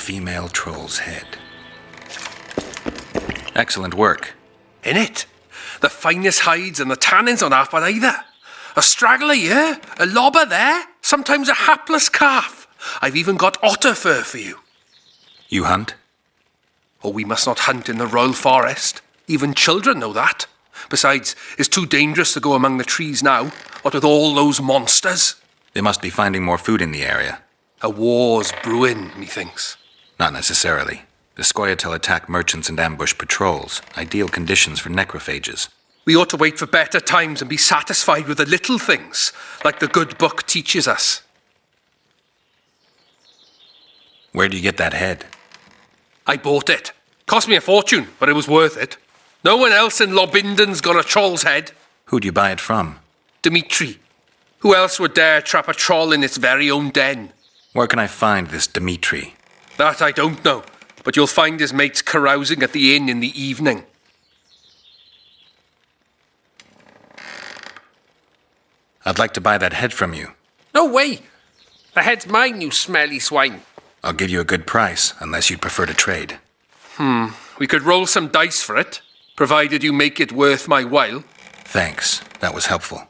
female troll's head. Excellent work. In it? The finest hides and the tannins on half bad either. A straggler here, a lobber there, sometimes a hapless calf. I've even got otter fur for you. You hunt? Oh, we must not hunt in the royal forest. Even children know that. Besides, it's too dangerous to go among the trees now, what with all those monsters. They must be finding more food in the area. A war's brewing, methinks. Not necessarily. The Scoia'tael attack merchants and ambush patrols. Ideal conditions for necrophages. We ought to wait for better times and be satisfied with the little things, like the good book teaches us. Where do you get that head? I bought it. Cost me a fortune, but it was worth it. No one else in Lobinden's got a troll's head. Who'd you buy it from? Dimitri. Who else would dare trap a troll in its very own den? Where can I find this Dimitri? That I don't know, but you'll find his mates carousing at the inn in the evening. I'd like to buy that head from you. No way! The head's mine, you smelly swine. I'll give you a good price, unless you'd prefer to trade. We could roll some dice for it, provided you make it worth my while. Thanks. That was helpful.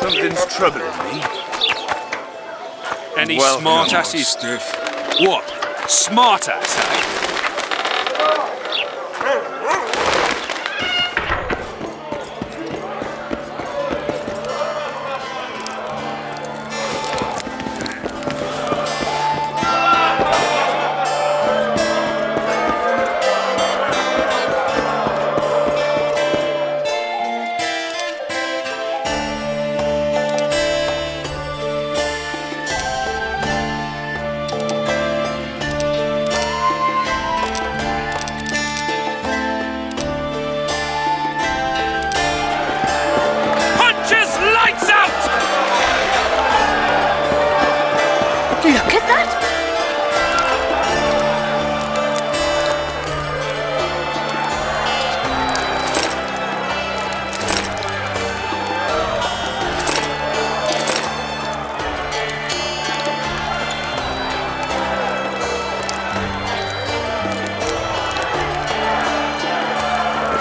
Something's troubling me. Any Well, smart-asses? Stiff. What? Smart-ass, eh? Look at that!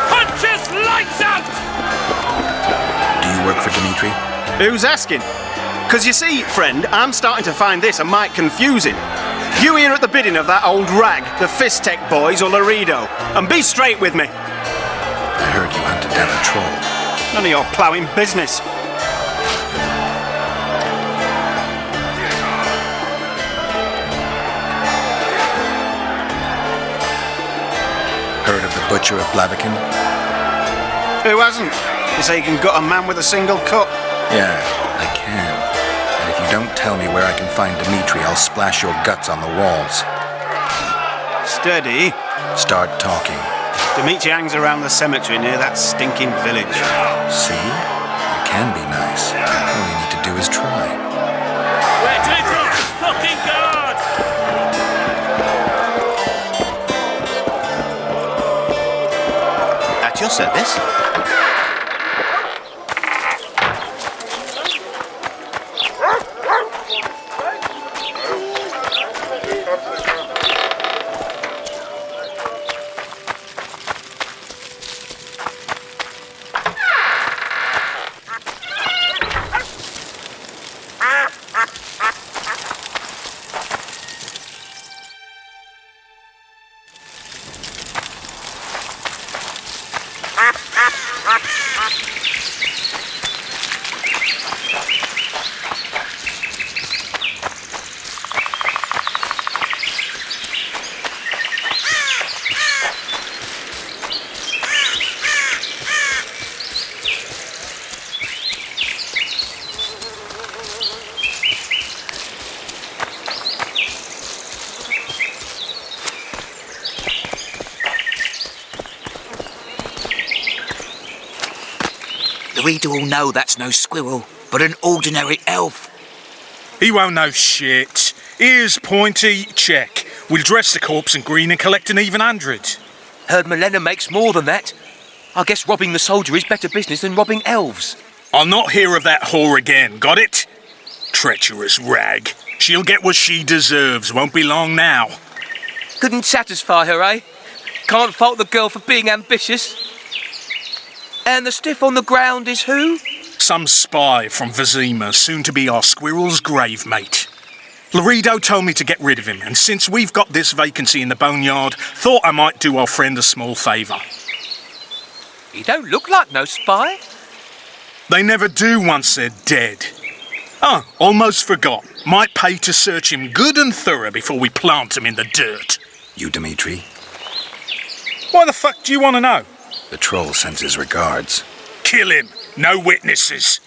Punch his lights out! Do you work for Dimitri? Who's asking? Because you see, friend, I'm starting to find this a mite confusing. You here at the bidding of that old rag, the Fistech boys or Laredo, and be straight with me. I heard you hunted down a troll. None of your ploughing business. Heard of the Butcher of Blaviken? Who hasn't? You say you can gut a man with a single cut? Yeah, I can. And if you don't tell me where I can find Dimitri, I'll splash your guts on the walls. Steady. Start talking. Dimitri hangs around the cemetery near that stinking village. See? You can be nice. All you need to do is try. Where to it? Fucking guard! At your service. The reader will know that's no squirrel, but an ordinary elf. He won't know shit. Ears pointy, check. We'll dress the corpse in green and collect an even 100. Heard Milena makes more than that. I guess robbing the soldier is better business than robbing elves. I'll not hear of that whore again, got it? Treacherous rag. She'll get what she deserves, won't be long now. Couldn't satisfy her, eh? Can't fault the girl for being ambitious. And the stiff on the ground is who? Some spy from Vizima, soon to be our squirrel's grave mate. Laredo told me to get rid of him, and since we've got this vacancy in the boneyard, thought I might do our friend a small favour. He don't look like no spy. They never do once they're dead. Oh, almost forgot. Might pay to search him good and thorough before we plant him in the dirt. You, Dimitri? Why the fuck do you want to know? The troll sends his regards. Kill him. No witnesses.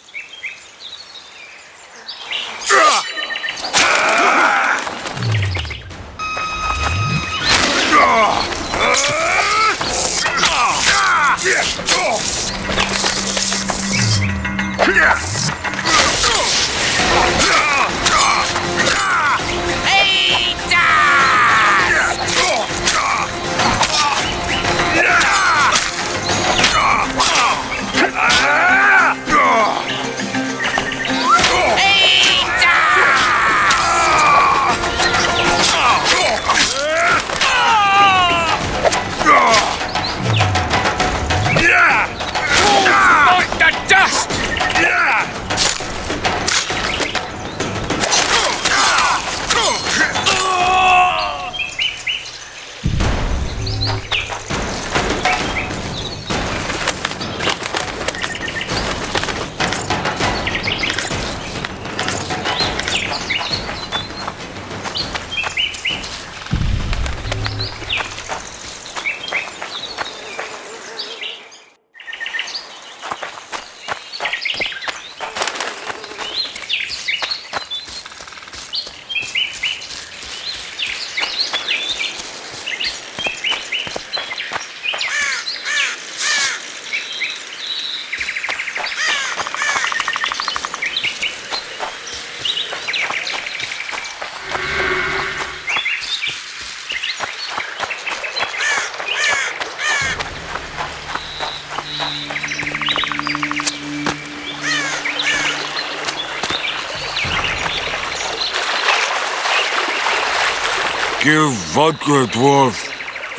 give vodka, dwarf.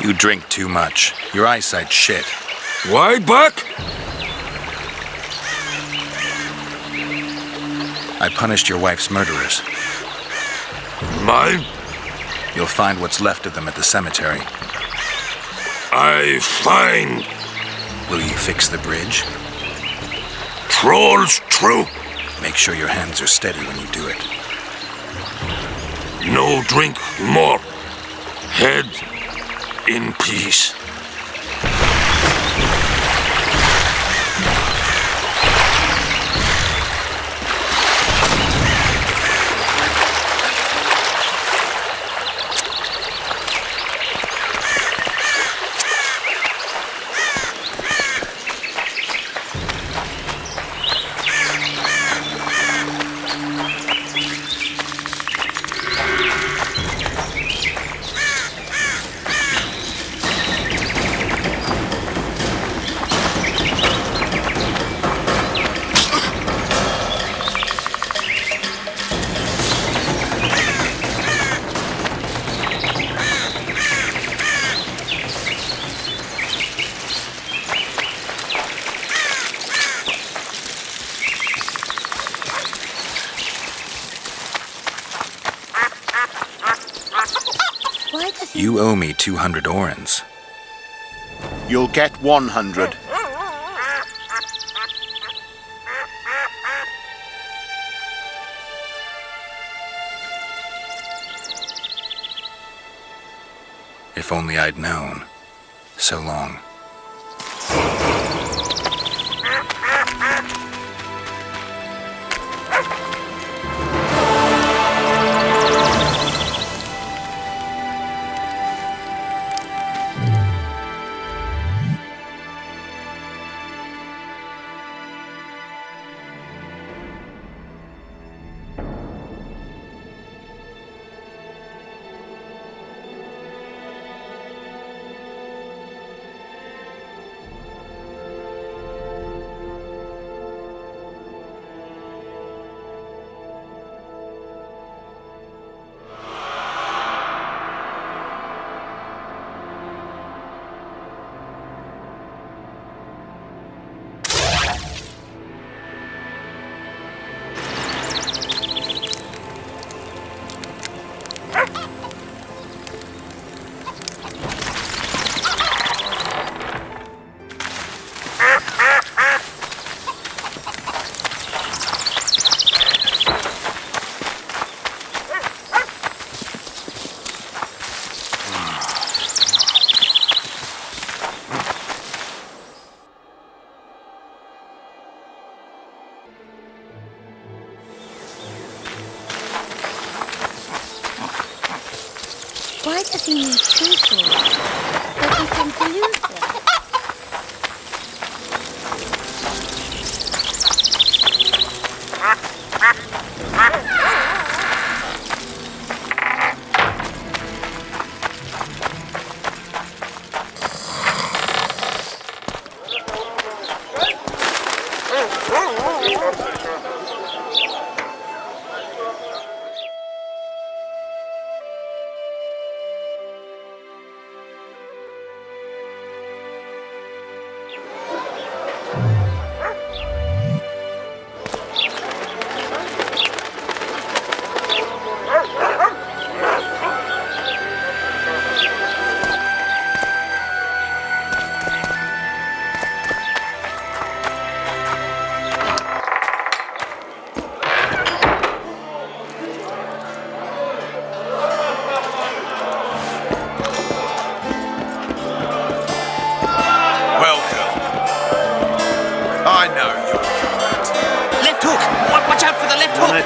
You drink too much. Your eyesight's shit. Why, Buck? I punished your wife's murderers. Mine? You'll find what's left of them at the cemetery. I find. Will you fix the bridge? Trolls true. Make sure your hands are steady when you do it. No drink more. Head in peace. Why does he... You owe me 200 orens. You'll get 100. If only I'd known. So long. Why does he need two swords? Does he simply use them?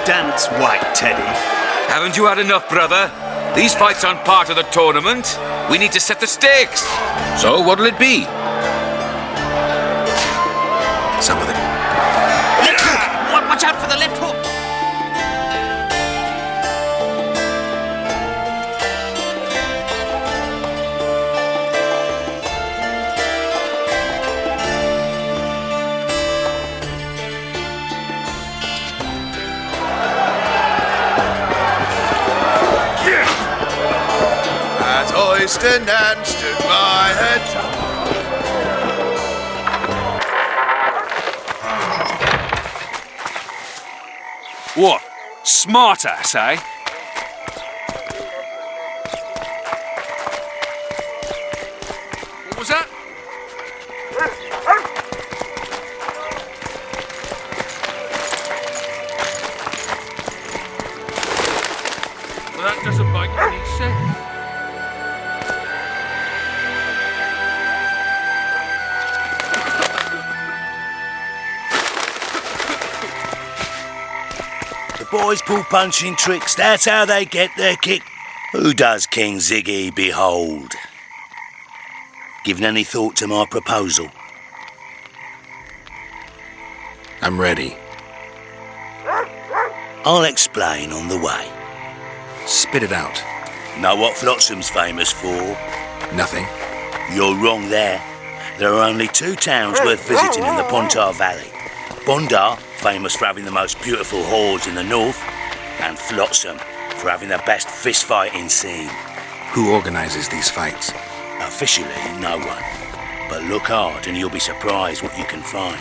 Dance, White Teddy. Haven't you had enough, brother? These fights aren't part of the tournament. We need to set the stakes. So what'll it be? Some of the... Left hook! Watch out for the left hook! Mr. Nan stood by her. What? Smart ass, eh? What was that? Well, that doesn't make any sense. Boys pull punching tricks, that's how they get their kick. Who does King Ziggy behold? Given any thought to my proposal? I'm ready. I'll explain on the way. Spit it out. Know what Flotsam's famous for? Nothing. You're wrong there. There are only 2 towns worth visiting in the Pontar Valley. Bondar, famous for having the most beautiful whores in the north, and Flotsam for having the best fist-fighting scene. Who organizes these fights? Officially, no one. But look hard and you'll be surprised what you can find.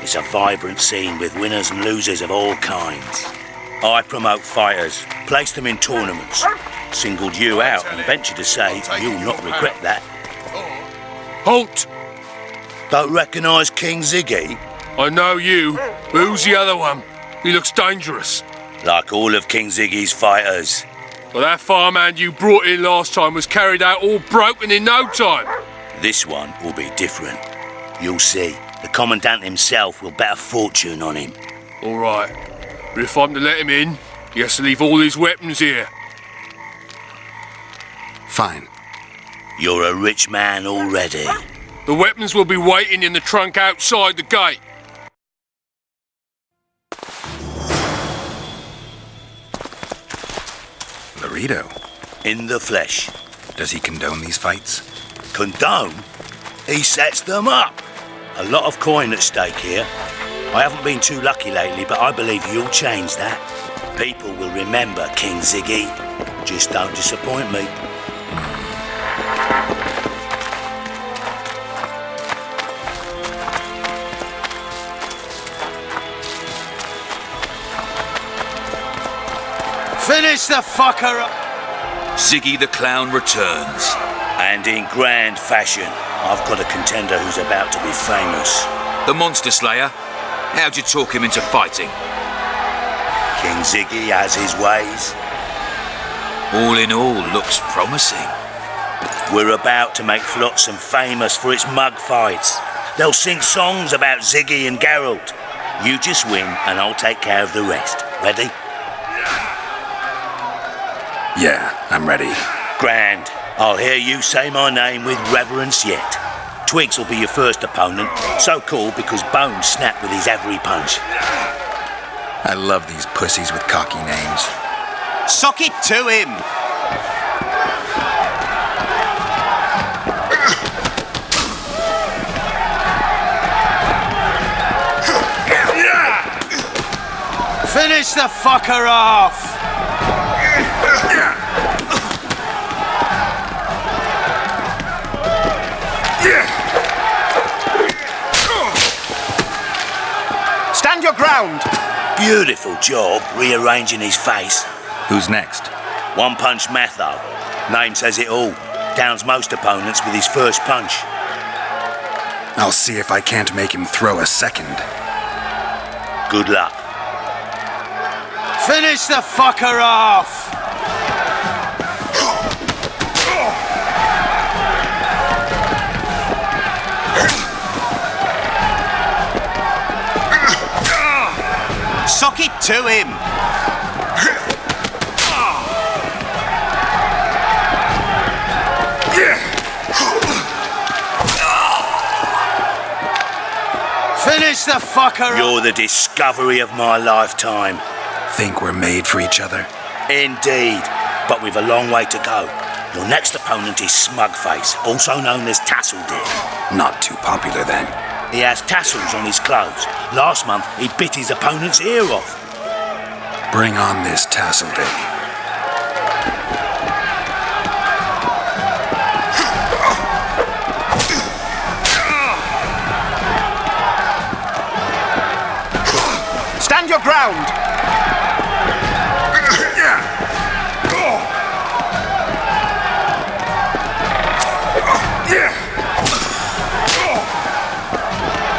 It's a vibrant scene with winners and losers of all kinds. I promote fighters, place them in tournaments. Singled you out and venture to say you'll not regret that. Halt! Don't recognise King Ziggy? I know you, but who's the other one? He looks dangerous. Like all of King Ziggy's fighters. Well, that farmhand you brought in last time was carried out all broken in no time. This one will be different. You'll see. The Commandant himself will bet a fortune on him. All right, but if I'm to let him in, he has to leave all his weapons here. Fine. You're a rich man already. The weapons will be waiting in the trunk outside the gate. Laredo. In the flesh. Does he condone these fights? Condone? He sets them up. A lot of coin at stake here. I haven't been too lucky lately, but I believe you'll change that. People will remember King Ziggy. Just don't disappoint me. Finish the fucker up! Ziggy the Clown returns. And in grand fashion, I've got a contender who's about to be famous. The Monster Slayer? How'd you talk him into fighting? King Ziggy has his ways. All in all, looks promising. We're about to make Flotsam famous for its mug fights. They'll sing songs about Ziggy and Geralt. You just win and I'll take care of the rest. Ready? Yeah, I'm ready. Grand. I'll hear you say my name with reverence yet. Twigs will be your first opponent, so called because Bones snapped with his every punch. I love these pussies with cocky names. Sock it to him! Finish the fucker off! Stand your ground! Beautiful job rearranging his face. Who's next? One Punch Matho. Name says it all. Downs most opponents with his first punch. I'll see if I can't make him throw a second. Good luck. Finish the fucker off! Sock it to him! Finish the fucker! You're the discovery of my lifetime. Think we're made for each other? Indeed, but we've a long way to go. Your next opponent is Smugface, also known as Tasseldick. Not too popular then. He has tassels on his clothes. Last month, he bit his opponent's ear off. Bring on this Tasseldick. Stand your ground!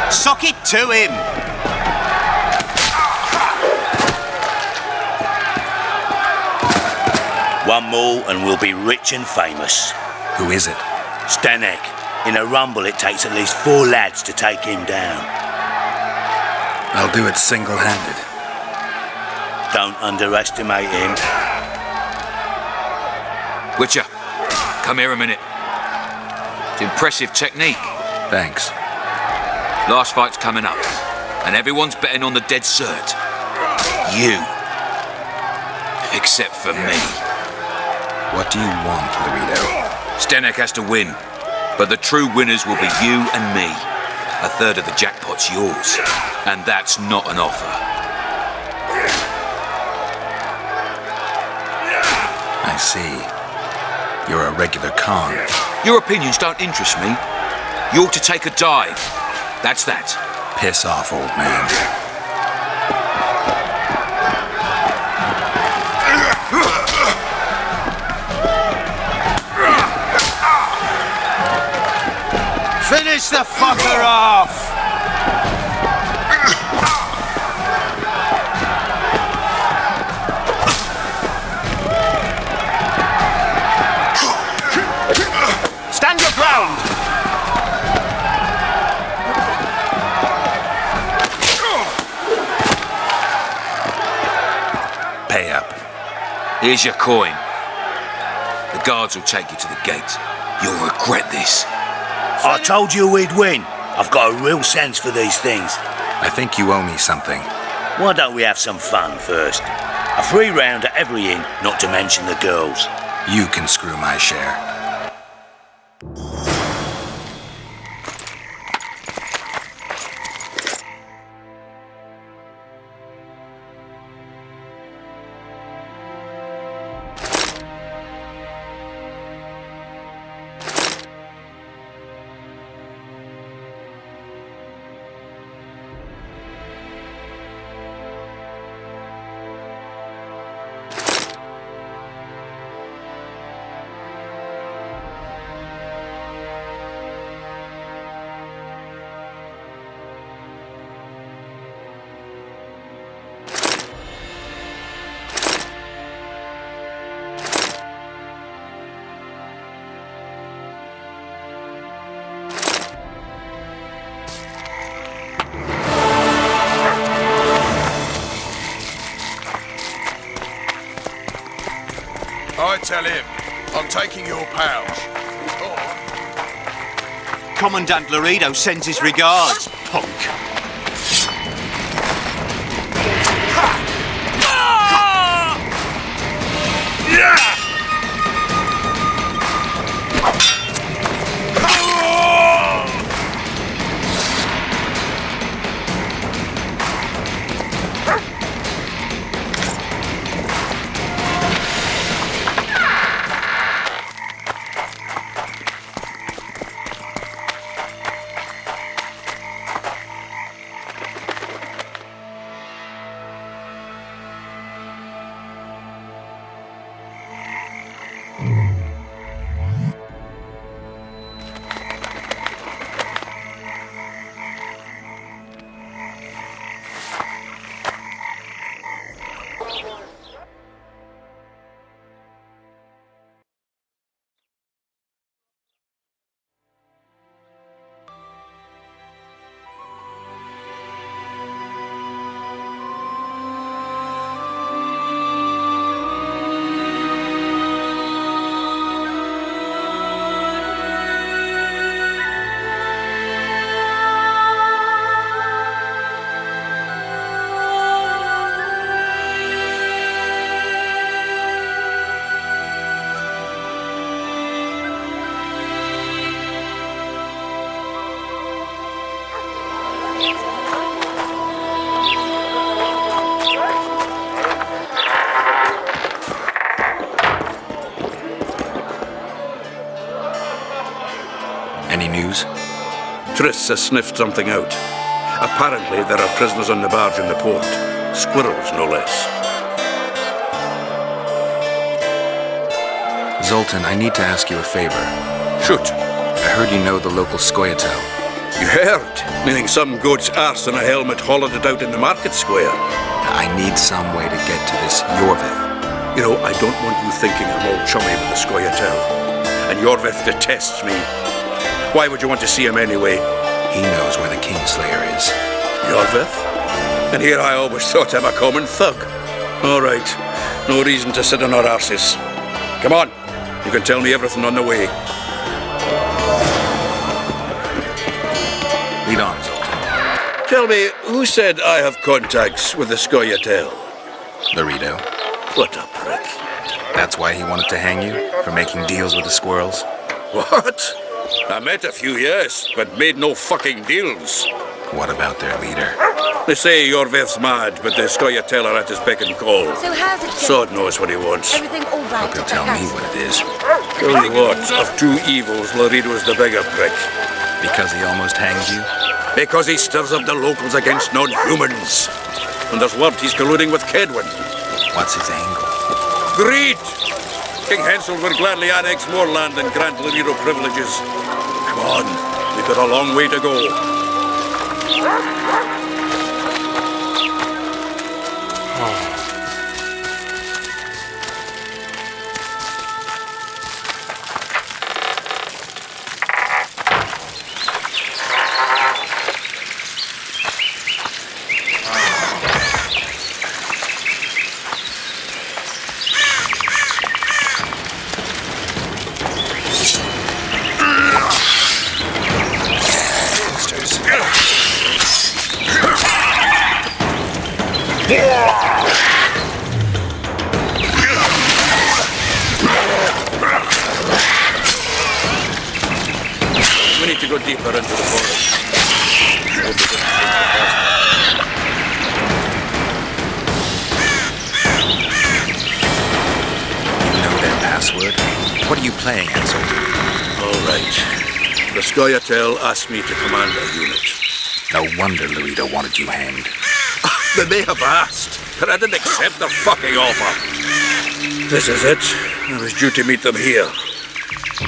Sock it to him! One more and we'll be rich and famous. Who is it? Stanek. In a rumble, it takes at least 4 lads to take him down. I'll do it single-handed. Don't underestimate him. Witcher, come here a minute. It's impressive technique. Thanks. Last fight's coming up, and everyone's betting on the dead cert. You. Except for me. What do you want, Laredo? Stanek has to win, but the true winners will be you and me. A third of the jackpot's yours, and that's not an offer. I see. You're a regular con. Your opinions don't interest me. You ought to take a dive. That's that. Piss off, old man. Finish the fucker off! Stand your ground! Pay up. Here's your coin. The guards will take you to the gate. You'll regret this. I told you we'd win. I've got a real sense for these things. I think you owe me something. Why don't we have some fun first? A free round at every inn, not to mention the girls. You can screw my share. I tell him, I'm taking your pouch. Commandant Laredo sends his regards, punk. Any news? Triss has sniffed something out. Apparently, there are prisoners on the barge in the port. Squirrels, no less. Zoltan, I need to ask you a favor. Shoot. I heard you know the local Skoyatel. You heard? Meaning some goat's arse in a helmet hollowed it out in the market square. I need some way to get to this Yorvith. You know, I don't want you thinking I'm all chummy with the Skoyatel. And Yorvith detests me. Why would you want to see him anyway? He knows where the Kingslayer is. Yorvith? And here I always thought him a common thug. All right. No reason to sit on our arses. Come on. You can tell me everything on the way. Lead on, Zoltan. Tell me, who said I have contacts with the Skoyatel? Laredo. What a prick. That's why he wanted to hang you? For making deals with the squirrels? What? I met a few, yes, but made no fucking deals. What about their leader? They say Yorvith's mad, but the Skoyatel are at his beck and call. So how's it going? Sod knows what he wants. Everything all right? Hope he'll tell me what it is. Tell you what, of two evils, Laredo's the bigger prick. Because he almost hanged you? Because he stirs up the locals against non-humans. And there's word he's colluding with Kedwin. What's his angle? Greed! King Hensel would gladly annex more land and grant Laredo privileges. Come on, we've got a long way to go. We need to go deeper into the forest. You know their password? What are you playing at, Zoltan? All right. The Skoyatel asked me to command a unit. No wonder Laredo wanted you hanged. They may have asked, but I didn't accept the fucking offer. This is it. I was due to meet them here.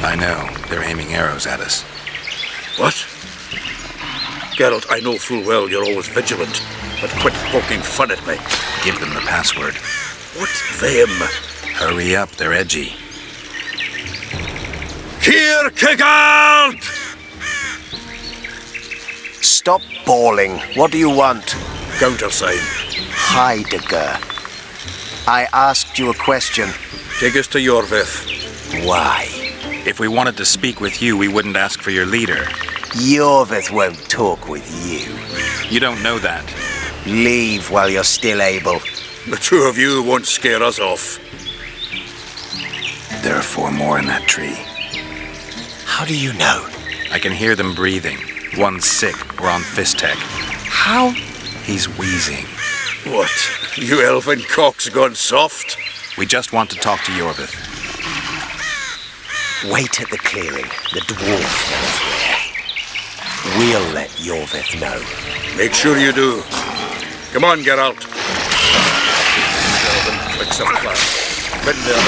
I know. They're aiming arrows at us. What? Geralt, I know full well you're always vigilant, but quit poking fun at me. Give them the password. What them? Hurry up, they're edgy. Here, Kigard! Stop bawling. What do you want? Countersign. Heidegger. I asked you a question. Take us to Yorvith. Why? If we wanted to speak with you, we wouldn't ask for your leader. Yorvith won't talk with you. You don't know that. Leave while you're still able. The two of you won't scare us off. There are 4 more in that tree. How do you know? I can hear them breathing. One's sick or on Fistek. How? He's wheezing. What? You elfin cock's gone soft? We just want to talk to Yorvith. Wait at the clearing. The dwarf knows where. We'll let Yorvith know. Make sure you do. Come on, Geralt. Elven, fix a plan. Bend down.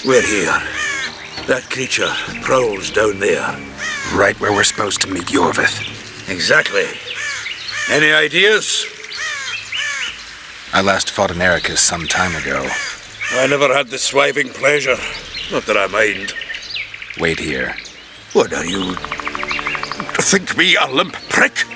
We're here. That creature prowls down there. Right where we're supposed to meet Yorvith. Exactly. Any ideas? I last fought an Ericus some time ago. I never had the swiving pleasure. Not that I mind. Wait here. What are you? Think me a limp prick?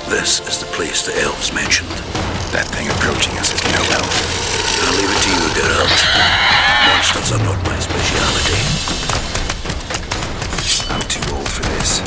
This is the place the elves mentioned. That thing approaching us is no elf. I'll leave it to you, Geralt. Monsters are not my speciality. I'm too old for this.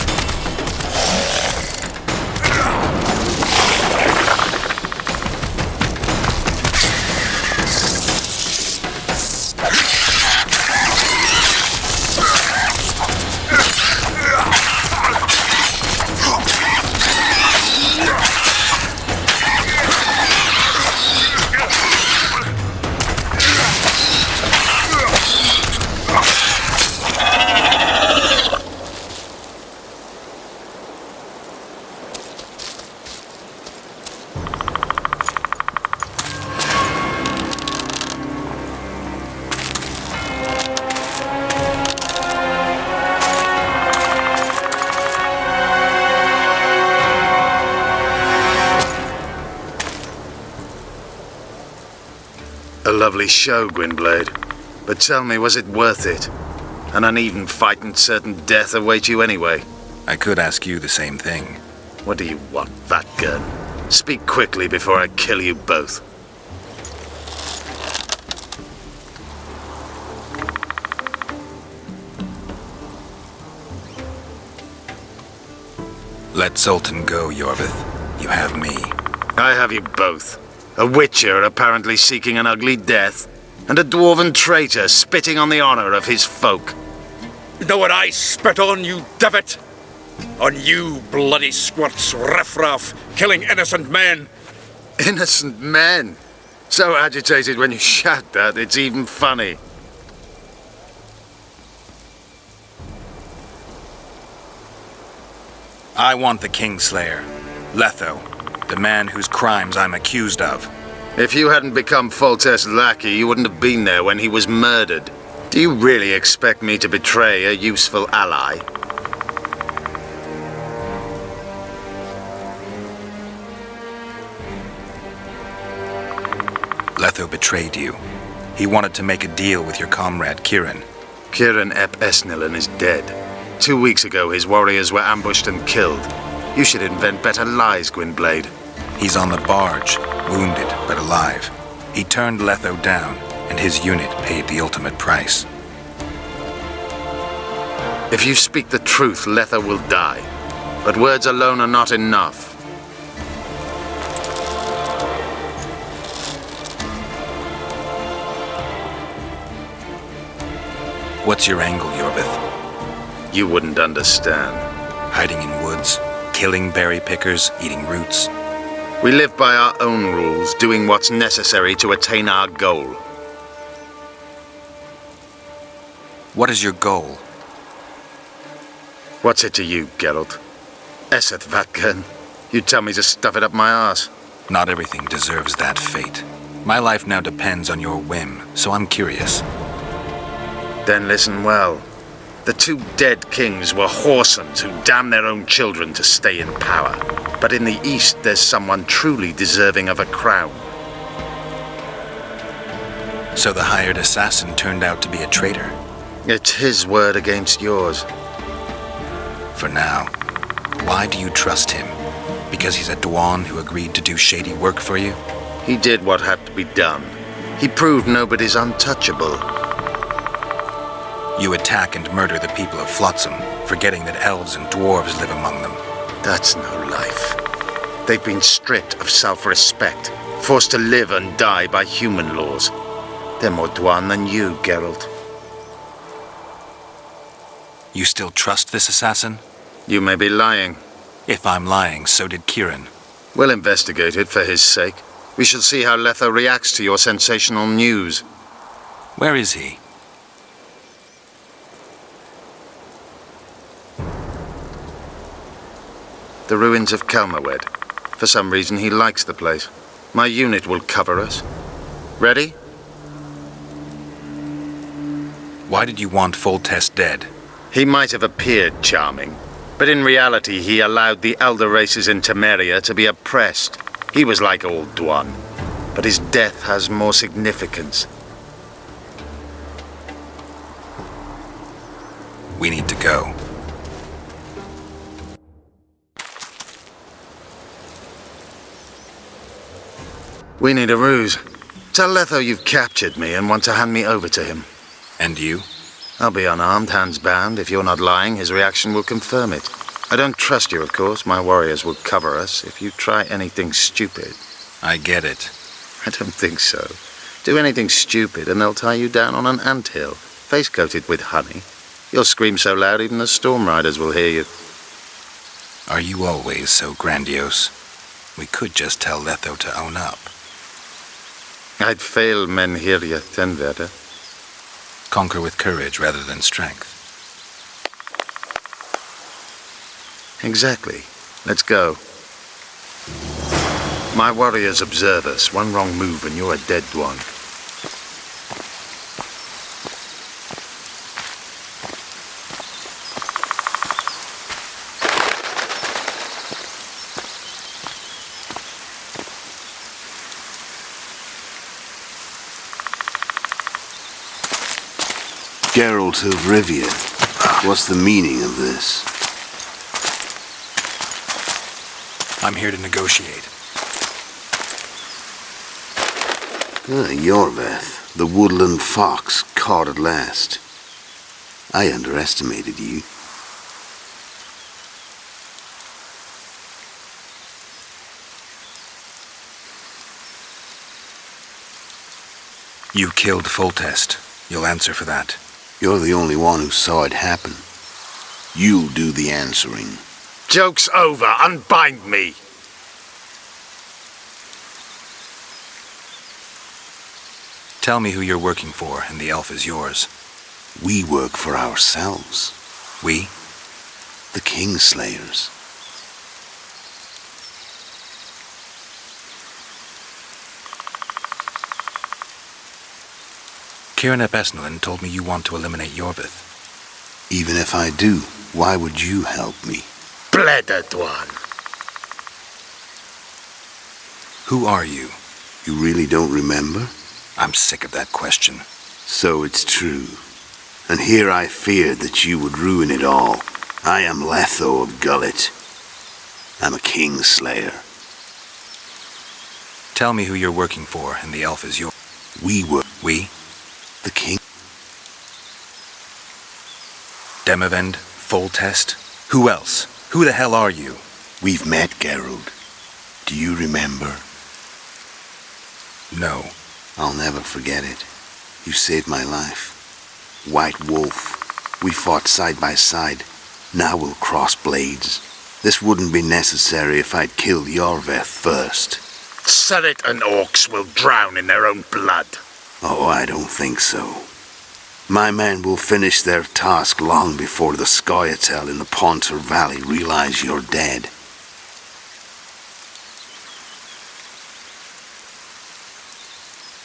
A lovely show, Gwynblade. But tell me, was it worth it? An uneven fight and certain death await you anyway. I could ask you the same thing. What do you want, fat gun? Speak quickly before I kill you both. Let Sultan go, Yorvith. You have me. I have you both. A witcher apparently seeking an ugly death, and a dwarven traitor spitting on the honor of his folk. You know what I spit on, you divot? On you, bloody squirts, riffraff, killing innocent men. Innocent men? So agitated when you shout that, it's even funny. I want the Kingslayer, Letho, the man whose crimes I'm accused of. If you hadn't become Foltest's lackey, you wouldn't have been there when he was murdered. Do you really expect me to betray a useful ally? Letho betrayed you. He wanted to make a deal with your comrade, Kieran. Kieran ep Esnilin is dead. 2 weeks ago, his warriors were ambushed and killed. You should invent better lies, Gwynblade. He's on the barge, wounded but alive. He turned Letho down, and his unit paid the ultimate price. If you speak the truth, Letho will die. But words alone are not enough. What's your angle, Yorvith? You wouldn't understand. Hiding in woods, killing berry pickers, eating roots. We live by our own rules, doing what's necessary to attain our goal. What is your goal? What's it to you, Geralt? Esseth Vatgern. You tell me to stuff it up my arse. Not everything deserves that fate. My life now depends on your whim, so I'm curious. Then listen well. The 2 dead kings were whoresomes who damned their own children to stay in power. But in the East, there's someone truly deserving of a crown. So the hired assassin turned out to be a traitor? It's his word against yours. For now. Why do you trust him? Because he's a Dwan who agreed to do shady work for you? He did what had to be done. He proved nobody's untouchable. You attack and murder the people of Flotsam, forgetting that elves and dwarves live among them. That's no life. They've been stripped of self-respect, forced to live and die by human laws. They're more Dwan than you, Geralt. You still trust this assassin? You may be lying. If I'm lying, so did Kieran. We'll investigate it for his sake. We shall see how Letho reacts to your sensational news. Where is he? The ruins of Kelmerwed. For some reason, he likes the place. My unit will cover us. Ready? Why did you want Foltest dead? He might have appeared charming, but in reality he allowed the elder races in Temeria to be oppressed. He was like old Dwan, but his death has more significance. We need to go. We need a ruse. Tell Letho you've captured me and want to hand me over to him. And you? I'll be unarmed, hands bound. If you're not lying, his reaction will confirm it. I don't trust you, of course. My warriors will cover us if you try anything stupid. I get it. I don't think so. Do anything stupid and they'll tie you down on an anthill, face-coated with honey. You'll scream so loud even the storm riders will hear you. Are you always so grandiose? We could just tell Letho to own up. I'd fail men here yet, Tenverda. Conquer with courage rather than strength. Exactly. Let's go. My warriors observe us. One wrong move and you're a dead one. Geralt of Rivia, what's the meaning of this? I'm here to negotiate. Yorveth, the woodland fox, caught at last. I underestimated you. You killed Foltest. You'll answer for that. You're the only one who saw it happen. You'll do the answering. Joke's over. Unbind me. Tell me who you're working for, and the elf is yours. We work for ourselves. We? The Kingslayers. Kieran ep Esnalin told me you want to eliminate Yorvith. Even if I do, why would you help me? Bled one. Who are you? You really don't remember? I'm sick of that question. So it's true. And here I feared that you would ruin it all. I am Letho of Gullet. I'm a Kingslayer. Tell me who you're working for, and the elf is yours. We work. We? The king. Demavend? Foltest? Who else? Who the hell are you? We've met, Geralt. Do you remember? No. I'll never forget it. You saved my life. White Wolf. We fought side by side. Now we'll cross blades. This wouldn't be necessary if I'd killed Yorveth first. Surret and orcs will drown in their own blood. Oh, I don't think so. My men will finish their task long before the Scoia'tael in the Pontar Valley realize you're dead.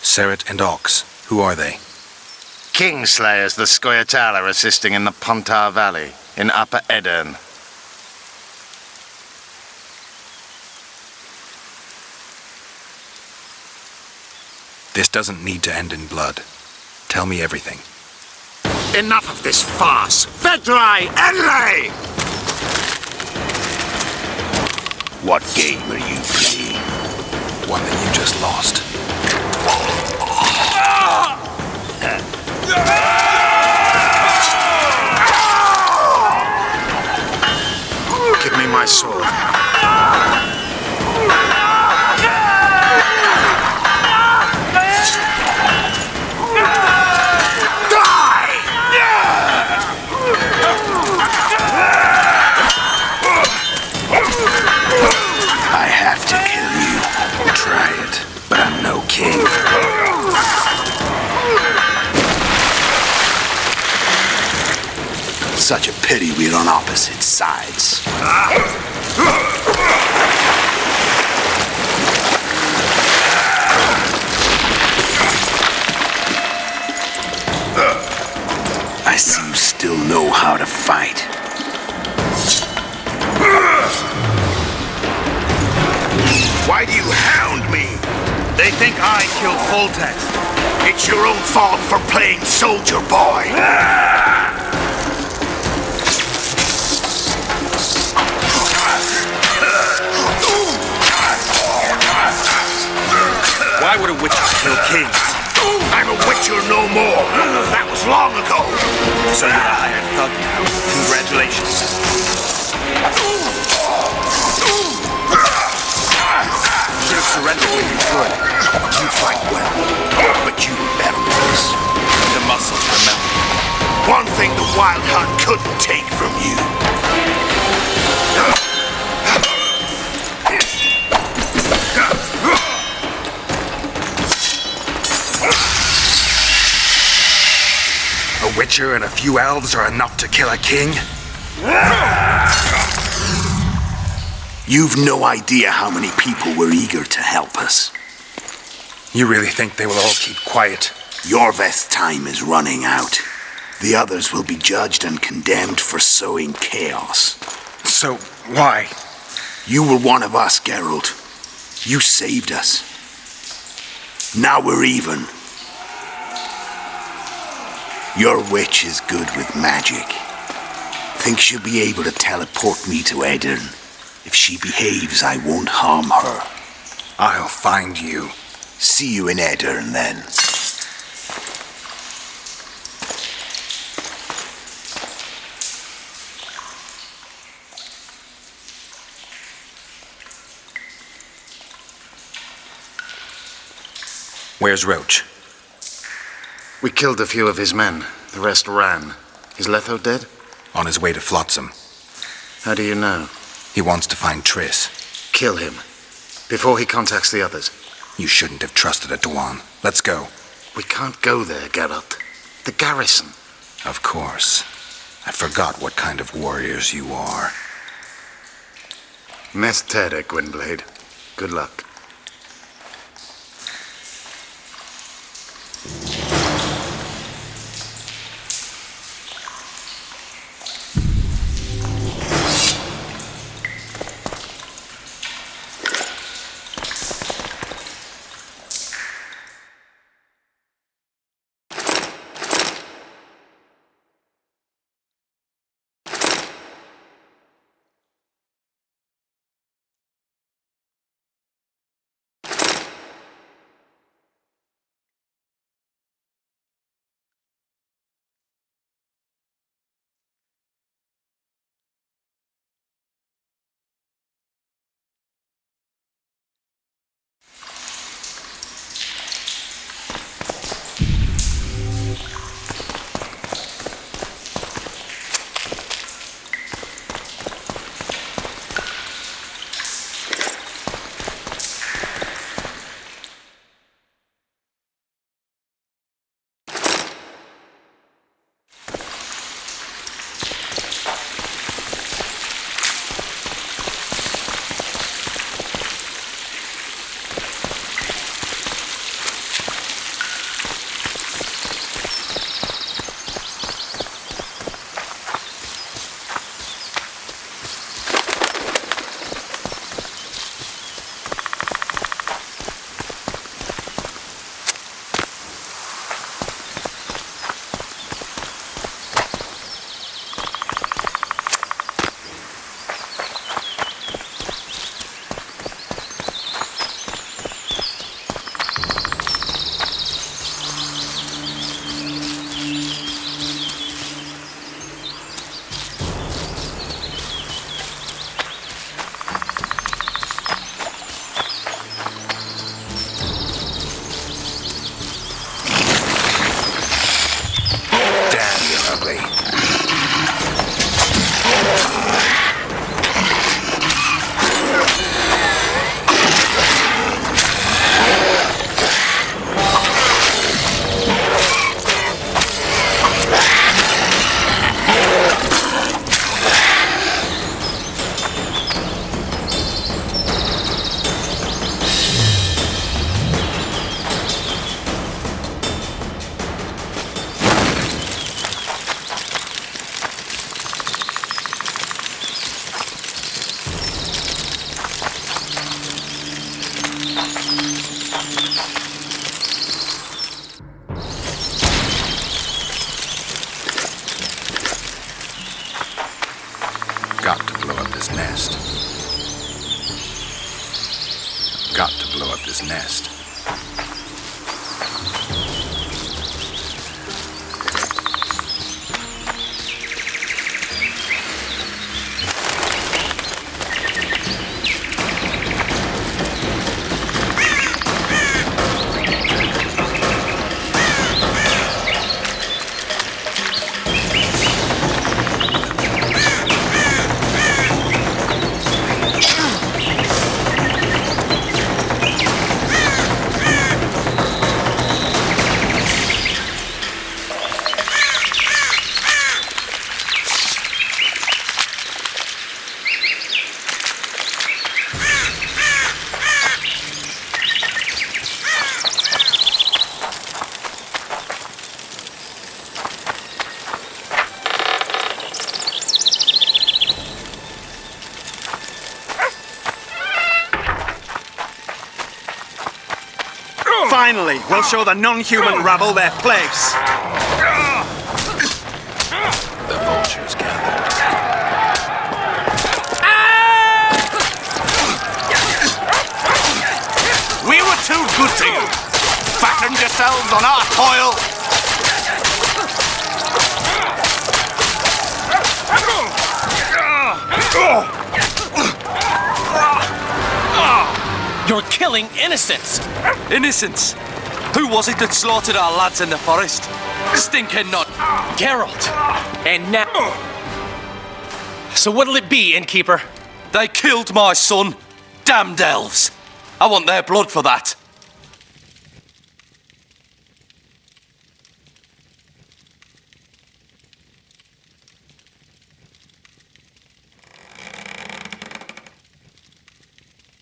Surret and Ox. Who are they? Kingslayers the Scoia'tael are assisting in the Pontar Valley, in Upper Edirn. This doesn't need to end in blood. Tell me everything. Enough of this farce! Vedrai Enlay! What game are you playing? One that you just lost. Give me my sword. Why do you hound me? They think I killed Voltex. It's your own fault for playing soldier boy. Why would a witcher kill kings? I'm a witcher no more. That was long ago. So you're a hired thug now. Congratulations. Should have surrendered when you could. You fight well, but you were better ones. The muscles remember. One thing the Wild Hunt couldn't take from you. A witcher and a few elves are enough to kill a king? You've no idea how many people were eager to help us. You really think they will all keep quiet? Yorveth's time is running out. The others will be judged and condemned for sowing chaos. So, why? You were one of us, Geralt. You saved us. Now we're even. Your witch is good with magic. Think she'll be able to teleport me to Edirn. If she behaves, I won't harm her. I'll find you. See you in Edirn, then. Where's Roach? We killed a few of his men. The rest ran. Is Letho dead? On his way to Flotsam. How do you know? He wants to find Triss. Kill him. Before he contacts the others. You shouldn't have trusted a Dwan. Let's go. We can't go there, Geralt. The garrison. Of course. I forgot what kind of warriors you are. Mestere, Gwynblade. Good luck. Got to blow up this nest. Got to blow up this nest. Finally, we'll show the non-human rabble their place. The vultures gathered. We were too good to you. Fattened yourselves on our toil. You're killing innocents! Innocents? Who was it that slaughtered our lads in the forest? Stinking nut! Geralt! And now... So what'll it be, innkeeper? They killed my son. Damned elves! I want their blood for that.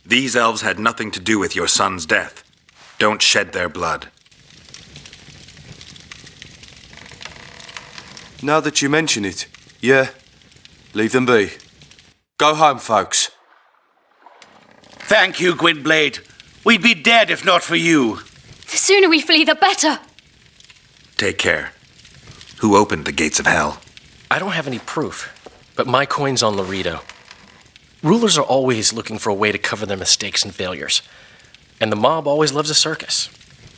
These elves had nothing to do with your son's death. Don't shed their blood. Now that you mention it, yeah, leave them be. Go home, folks. Thank you, Gwynblade. We'd be dead if not for you. The sooner we flee, the better. Take care. Who opened the gates of hell? I don't have any proof, but my coin's on Laredo. Rulers are always looking for a way to cover their mistakes and failures. And the mob always loves a circus,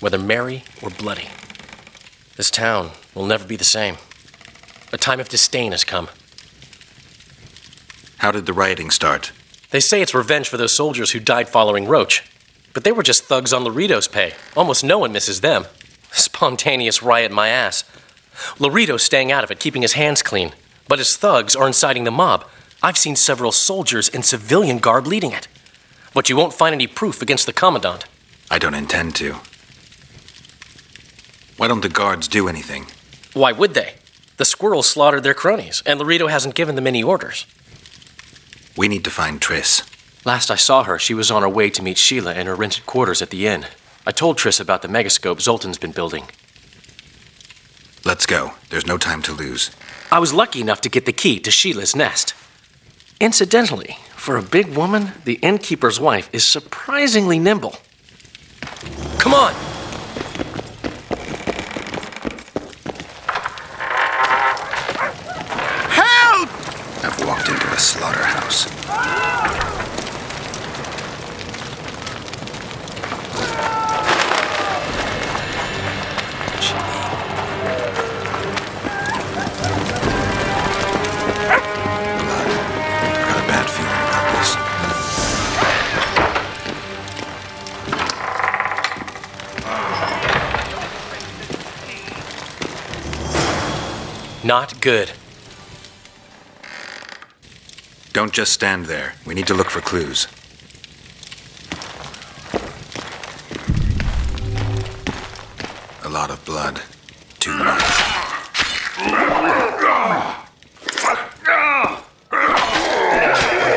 whether merry or bloody. This town will never be the same. A time of disdain has come. How did the rioting start? They say it's revenge for those soldiers who died following Roach. But they were just thugs on Laredo's pay. Almost no one misses them. Spontaneous riot my ass. Laredo's staying out of it, keeping his hands clean. But his thugs are inciting the mob. I've seen several soldiers in civilian garb leading it. But you won't find any proof against the Commandant. I don't intend to. Why don't the guards do anything? Why would they? The squirrels slaughtered their cronies, and Laredo hasn't given them any orders. We need to find Triss. Last I saw her, she was on her way to meet Sheila in her rented quarters at the inn. I told Triss about the megascope Zoltan's been building. Let's go. There's no time to lose. I was lucky enough to get the key to Sheila's nest. Incidentally, for a big woman, the innkeeper's wife is surprisingly nimble. Come on! Help! I've walked into a slaughterhouse. Not good. Don't just stand there. We need to look for clues. A lot of blood. Too much. What a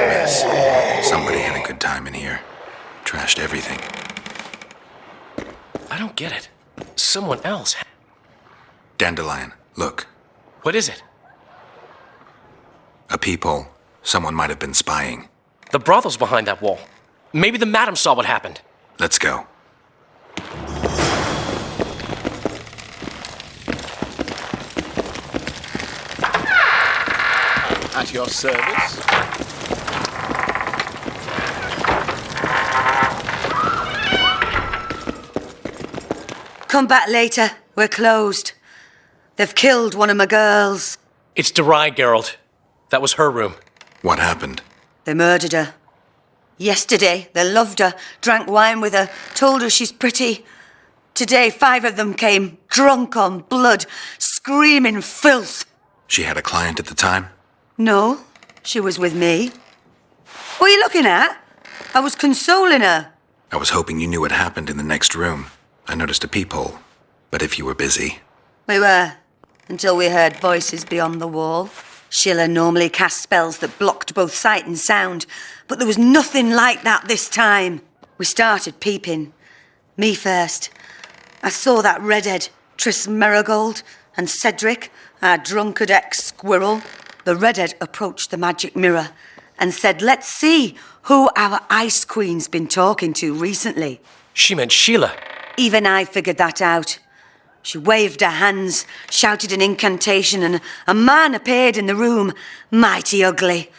mess. Somebody had a good time in here. Trashed everything. I don't get it. Someone else. Dandelion, look. What is it? A peephole. Someone might have been spying. The brothel's behind that wall. Maybe the madam saw what happened. Let's go. At your service. Come back later. We're closed. They've killed one of my girls. It's Derai, Geralt. That was her room. What happened? They murdered her. Yesterday, they loved her, drank wine with her, told her she's pretty. Today, 5 of them came, drunk on blood, screaming filth. She had a client at the time? No, she was with me. What are you looking at? I was consoling her. I was hoping you knew what happened in the next room. I noticed a peephole. But if you were busy... We were, until we heard voices beyond the wall. Sheila normally cast spells that blocked both sight and sound, but there was nothing like that this time. We started peeping. Me first. I saw that redhead, Tris Merigold, and Cedric, our drunkard ex-squirrel. The redhead approached the magic mirror and said, let's see who our Ice Queen's been talking to recently. She meant Sheila. Even I figured that out. She waved her hands, shouted an incantation, and a man appeared in the room, mighty ugly.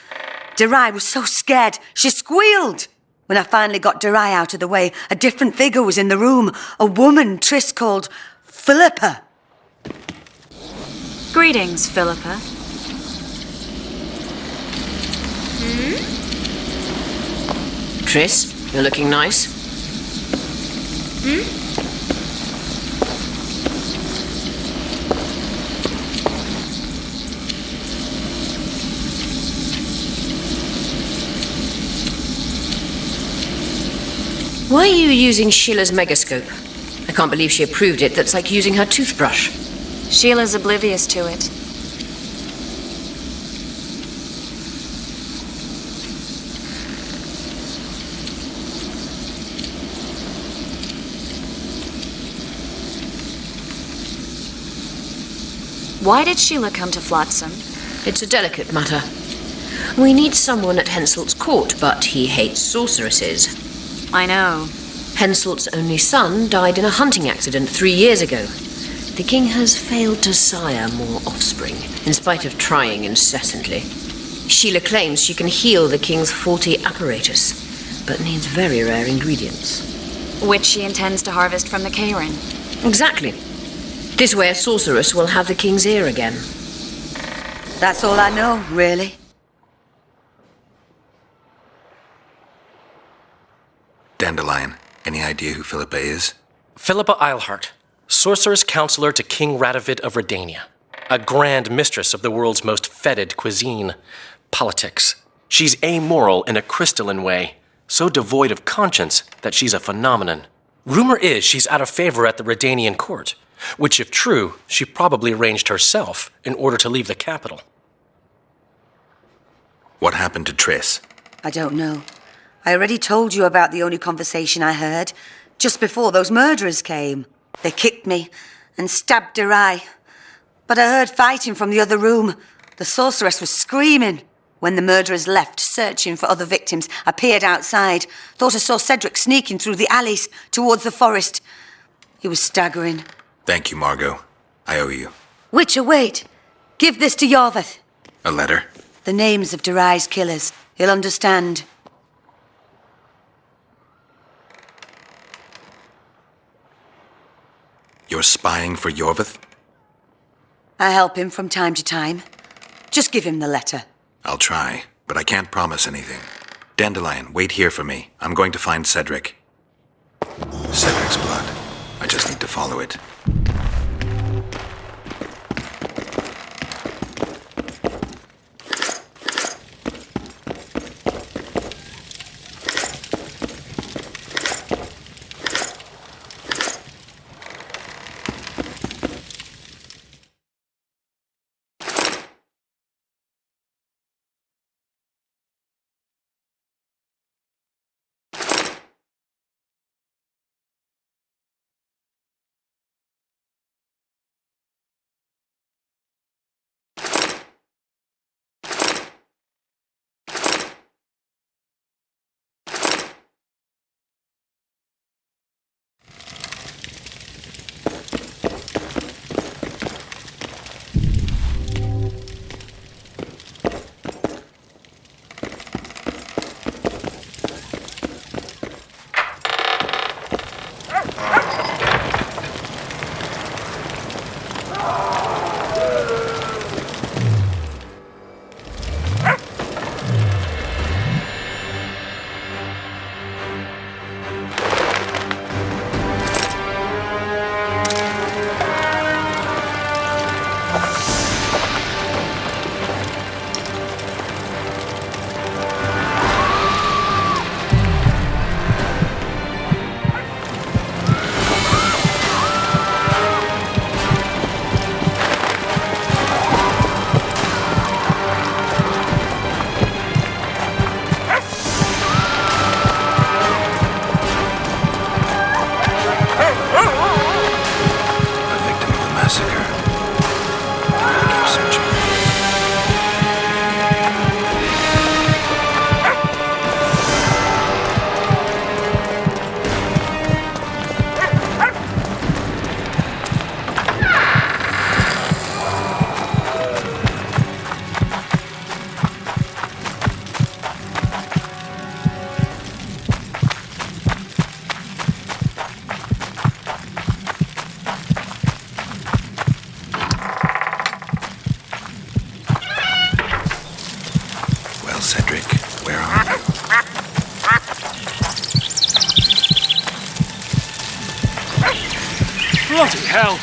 Derai was so scared, she squealed. When I finally got Derai out of the way, a different figure was in the room, a woman Triss called Philippa. Greetings, Philippa. Triss, you're looking nice. Why are you using Sheila's megascope? I can't believe she approved it. That's like using her toothbrush. Sheila's oblivious to it. Why did Sheila come to Flotsam? It's a delicate matter. We need someone at Henselt's court, but he hates sorceresses. I know. Henselt's only son died in a hunting accident 3 years ago. The king has failed to sire more offspring, in spite of trying incessantly. Sheila claims she can heal the king's faulty apparatus, but needs very rare ingredients. Which she intends to harvest from the Cairn. Exactly. This way a sorceress will have the king's ear again. That's all I know, really. Dandelion, any idea who Philippa is? Philippa Eilhart, sorceress counselor to King Radovid of Redania. A grand mistress of the world's most fetid cuisine, politics. She's amoral in a crystalline way, so devoid of conscience that she's a phenomenon. Rumor is she's out of favor at the Redanian court, which, if true, she probably arranged herself in order to leave the capital. What happened to Triss? I don't know. I already told you about the only conversation I heard, just before those murderers came. They kicked me and stabbed Derai. But I heard fighting from the other room. The sorceress was screaming. When the murderers left, searching for other victims, I peered outside. Thought I saw Cedric sneaking through the alleys towards the forest. He was staggering. Thank you, Margot. I owe you. Witcher, wait. Give this to Yorvath. A letter? The names of Derai's killers. He'll understand. You're spying for Yorvath? I help him from time to time. Just give him the letter. I'll try, but I can't promise anything. Dandelion, wait here for me. I'm going to find Cedric. Cedric's blood. I just need to follow it. Bloody hell!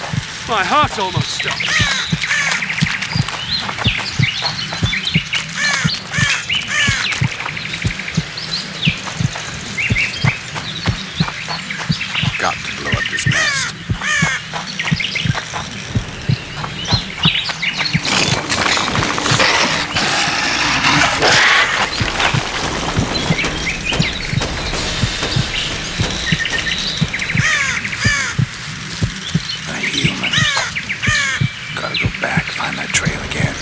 My heart almost stopped. Got to blow up this nest. A human. Gotta go back, find that trail again.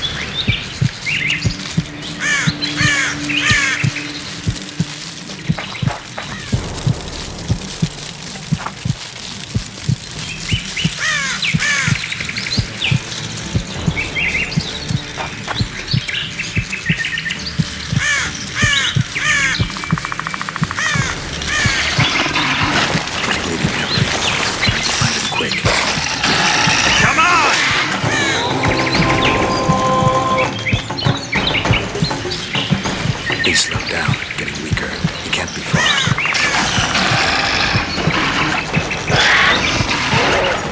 He's slowed down, getting weaker. He can't be far.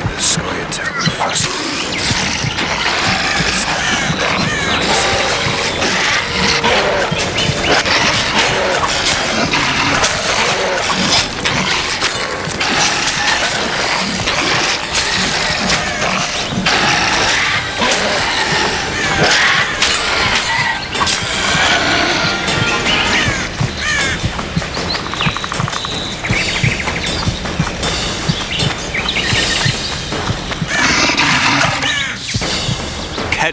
The Scoia'tael first.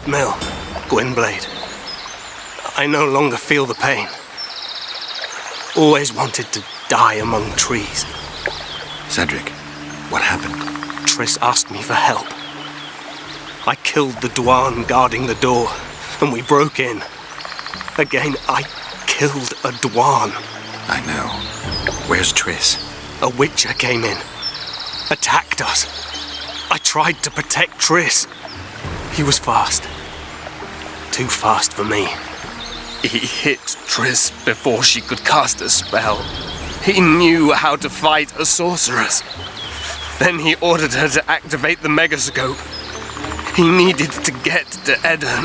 Mill, Gwynblade. I no longer feel the pain. Always wanted to die among trees. Cedric, what happened? Triss asked me for help. I killed the Dwan guarding the door, and we broke in. Again, I killed a Dwan. I know. Where's Triss? A Witcher came in, attacked us. I tried to protect Triss. He was fast. Too fast for me. He hit Triss before she could cast a spell. He knew how to fight a sorceress. Then he ordered her to activate the megascope. He needed to get to Edda,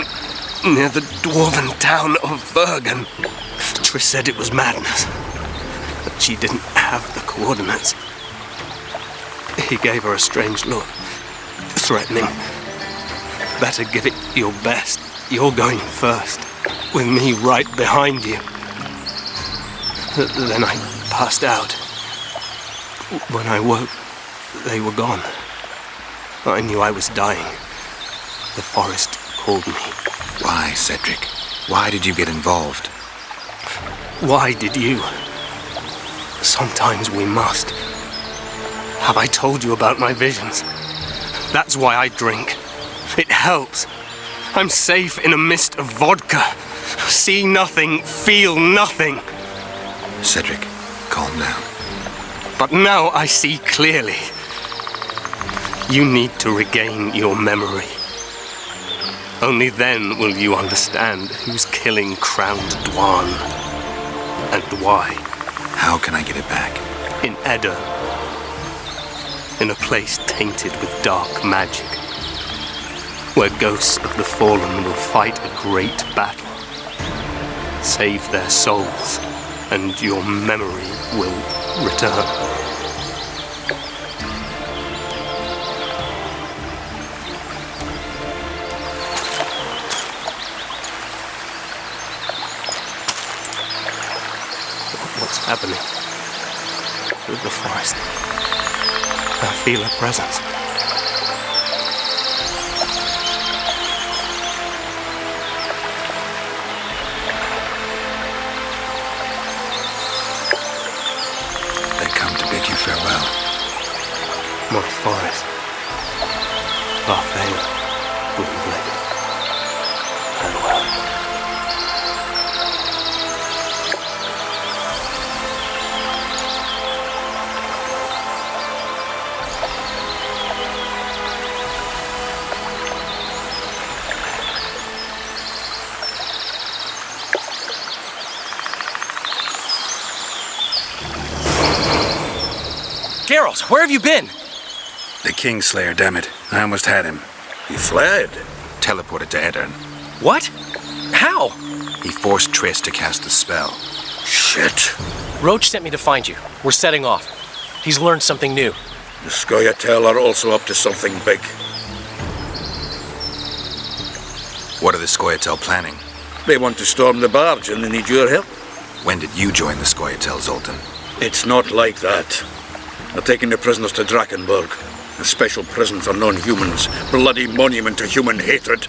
near the dwarven town of Bergen. Triss said it was madness, but she didn't have the coordinates. He gave her a strange look, threatening. Better give it your best. You're going first, with me right behind you. Then I passed out. When I woke, they were gone. I knew I was dying. The forest called me. Why, Cedric? Why did you get involved? Why did you? Sometimes we must. Have I told you about my visions? That's why I drink. It helps. I'm safe in a mist of vodka. See nothing, feel nothing. Cedric, calm down. But now I see clearly. You need to regain your memory. Only then will you understand who's killing crowned Dwan and why. How can I get it back? In Edda. In a place tainted with dark magic. Where ghosts of the fallen will fight a great battle. Save their souls, and your memory will return. What's happening with the forest? I feel a presence. Farewell. My forest. Farewell, Gwynblade. Farewell. Geralt, where have you been? The Kingslayer, damn it. I almost had him. He fled. Teleported to Edirn. What? How? He forced Triss to cast a spell. Shit. Roach sent me to find you. We're setting off. He's learned something new. The Scoia'tael are also up to something big. What are the Scoia'tael planning? They want to storm the barge and they need your help. When did you join the Scoia'tael, Zoltan? It's not like that. They're taking the prisoners to Drakenburg. A special prison for non-humans. Bloody monument to human hatred.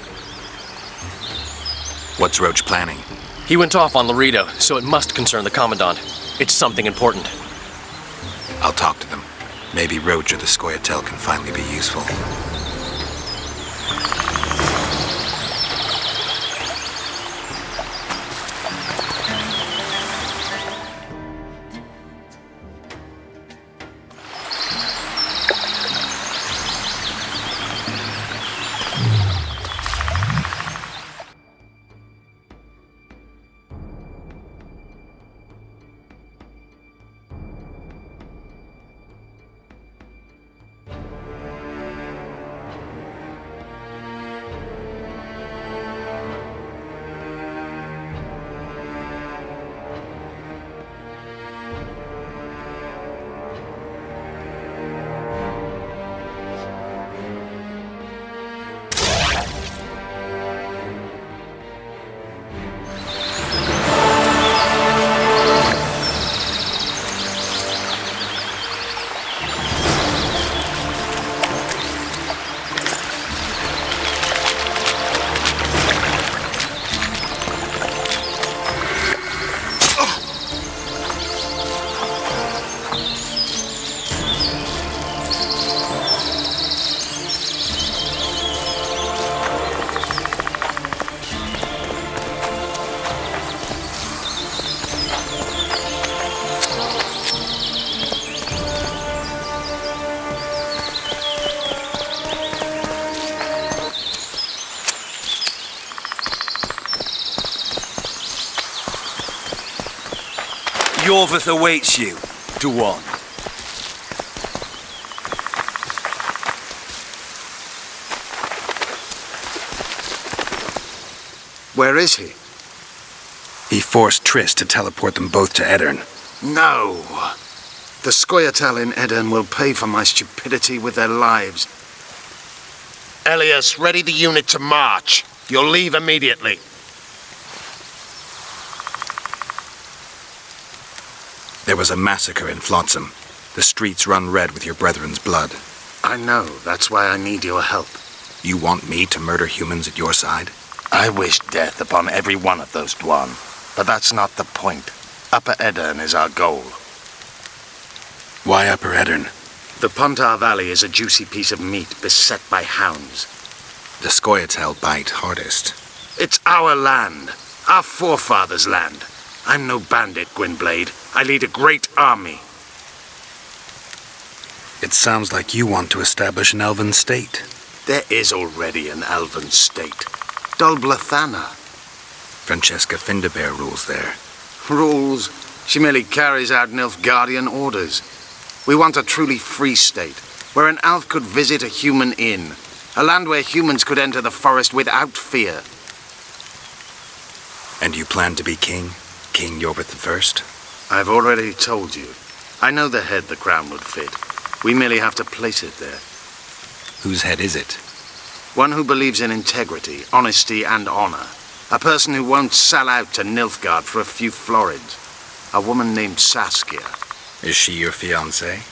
What's Roach planning? He went off on Laredo, so it must concern the Commandant. It's something important. I'll talk to them. Maybe Roach or the Scoia'tael can finally be useful. Yorvith awaits you. Duan. Where is he? He forced Triss to teleport them both to Edirn. No. The Scoia'tael in Edirn will pay for my stupidity with their lives. Elias, ready the unit to march. You'll leave immediately. There was a massacre in Flotsam. The streets run red with your brethren's blood. I know. That's why I need your help. You want me to murder humans at your side? I wish death upon every one of those Dwan. But that's not the point. Upper Edirn is our goal. Why Upper Edirn? The Pontar Valley is a juicy piece of meat beset by hounds. The Scoia'tael bite hardest. It's our land. Our forefathers' land. I'm no bandit, Gwynblade. I lead a great army. It sounds like you want to establish an elven state. There is already an elven state. Dol Blathana. Francesca Findabair rules there. Rules? She merely carries out Nilfgaardian orders. We want a truly free state, where an elf could visit a human inn. A land where humans could enter the forest without fear. And you plan to be king? King Yorvith I? I've already told you. I know the head the crown would fit. We merely have to place it there. Whose head is it? One who believes in integrity, honesty, and honor. A person who won't sell out to Nilfgaard for a few florids. A woman named Saskia. Is she your fiancée?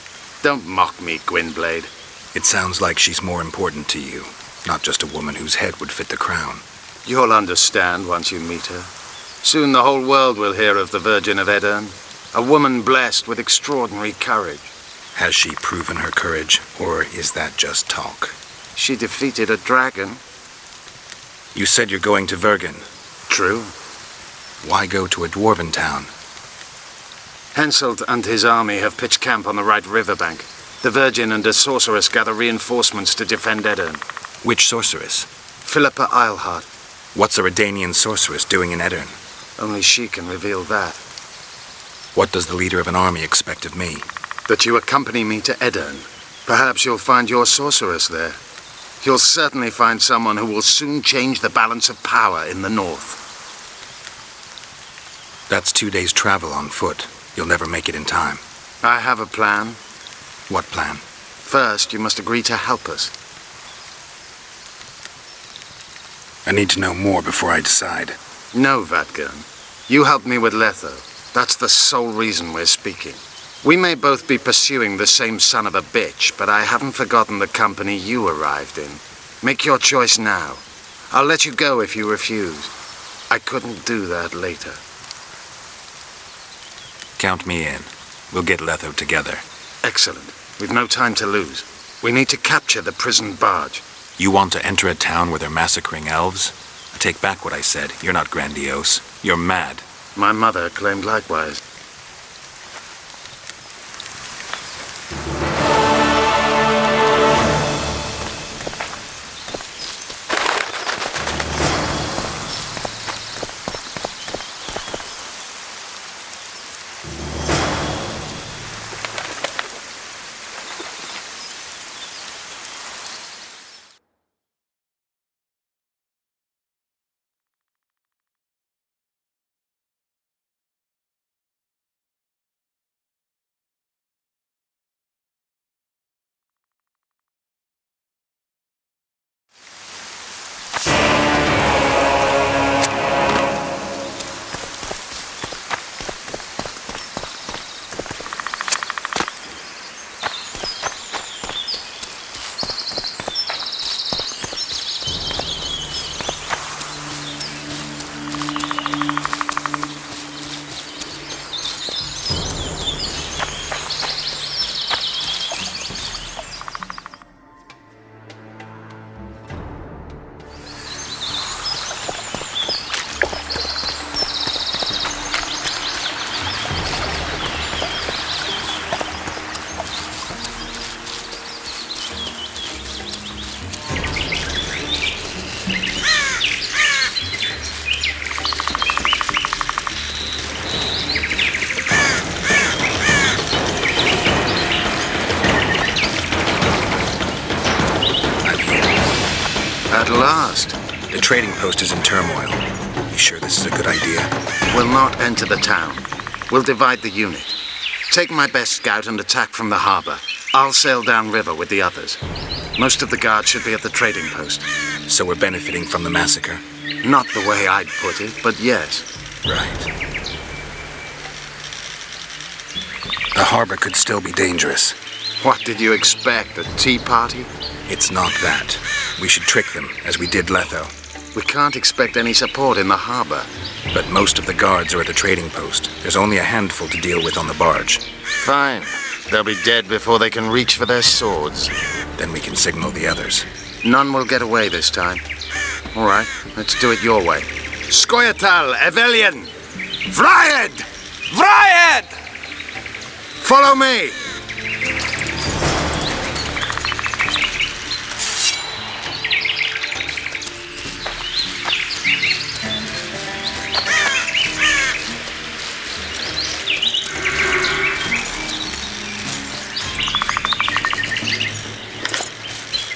Don't mock me, Gwynblade. It sounds like she's more important to you. Not just a woman whose head would fit the crown. You'll understand once you meet her. Soon the whole world will hear of the Virgin of Edirn. A woman blessed with extraordinary courage. Has she proven her courage, or is that just talk? She defeated a dragon. You said you're going to Vergen. True. Why go to a dwarven town? Henselt and his army have pitched camp on the right riverbank. The Virgin and a sorceress gather reinforcements to defend Edirn. Which sorceress? Philippa Eilhart. What's a Redanian sorceress doing in Edirn? Only she can reveal that. What does the leader of an army expect of me? That you accompany me to Edirn. Perhaps you'll find your sorceress there. You'll certainly find someone who will soon change the balance of power in the north. That's 2 days' travel on foot. You'll never make it in time. I have a plan. What plan? First, you must agree to help us. I need to know more before I decide. No, Vatgun. You helped me with Letho. That's the sole reason we're speaking. We may both be pursuing the same son of a bitch, but I haven't forgotten the company you arrived in. Make your choice now. I'll let you go if you refuse. I couldn't do that later. Count me in. We'll get Letho together. Excellent. We've no time to lose. We need to capture the prison barge. You want to enter a town where they're massacring elves? I take back what I said. You're not grandiose. You're mad. My mother claimed likewise. At last. The trading post is in turmoil. You sure this is a good idea? We'll not enter the town. We'll divide the unit. Take my best scout and attack from the harbor. I'll sail downriver with the others. Most of the guards should be at the trading post. So we're benefiting from the massacre? Not the way I'd put it, but yes. Right. The harbor could still be dangerous. What did you expect, a tea party? It's not that. We should trick them, as we did Letho. We can't expect any support in the harbor. But most of the guards are at the trading post. There's only a handful to deal with on the barge. Fine. They'll be dead before they can reach for their swords. Then we can signal the others. None will get away this time. All right, let's do it your way. Skoyatal, Evelian! Vryed! Vryed! Follow me!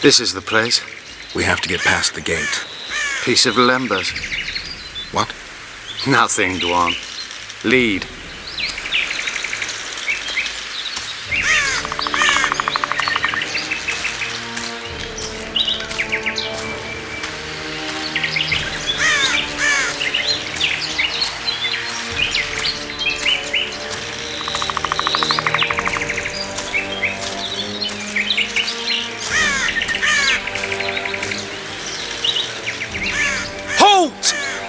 This is the place. We have to get past the gate. Piece of Lembas. What? Nothing, Dwan. Lead.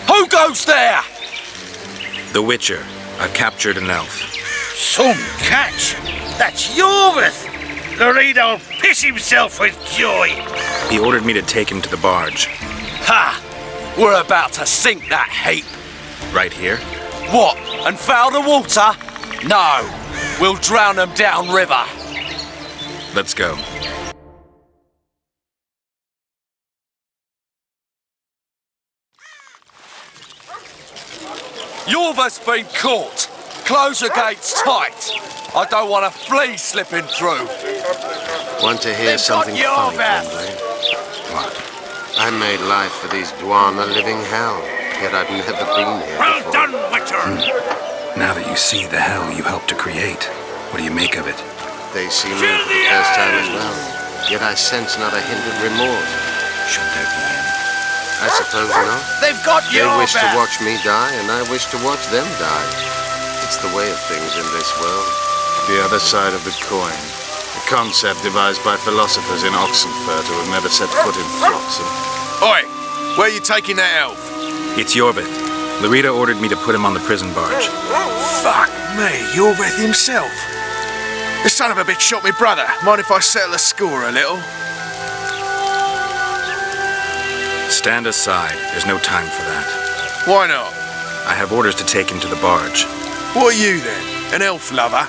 Who goes there? The Witcher. I've captured an elf. Some catch! That's Yorvith! Loredo'll piss himself with joy! He ordered me to take him to the barge. Ha! We're about to sink that heap. Right here? What? And foul the water? No. We'll drown them downriver. Let's go. Yorva's been caught. Close the gates tight. I don't want a flea slipping through. Want to hear something funny, Gwendolyn? What? I made life for these Dwan a living hell, yet I've never been here Well before. done, Witcher! Now that you see the hell you helped to create, what do you make of it? They see me for the first time as well, yet I sense not a hint of remorse. Shouldn't there be any? I suppose not. They've got They your wish to back. watch me die, and I wish to watch them die. It's the way of things in this world. The other side of the coin. A concept devised by philosophers in Oxenfurt who have never set foot in Flotsam. Oi, where are you taking that elf? It's Yorvith. Larita ordered me to put him on the prison barge. Fuck me, Yorvith himself. The son of a bitch shot me brother. Mind if I settle the score a little? Stand aside. There's no time for that. Why not? I have orders to take him to the barge. What are you then? An elf lover?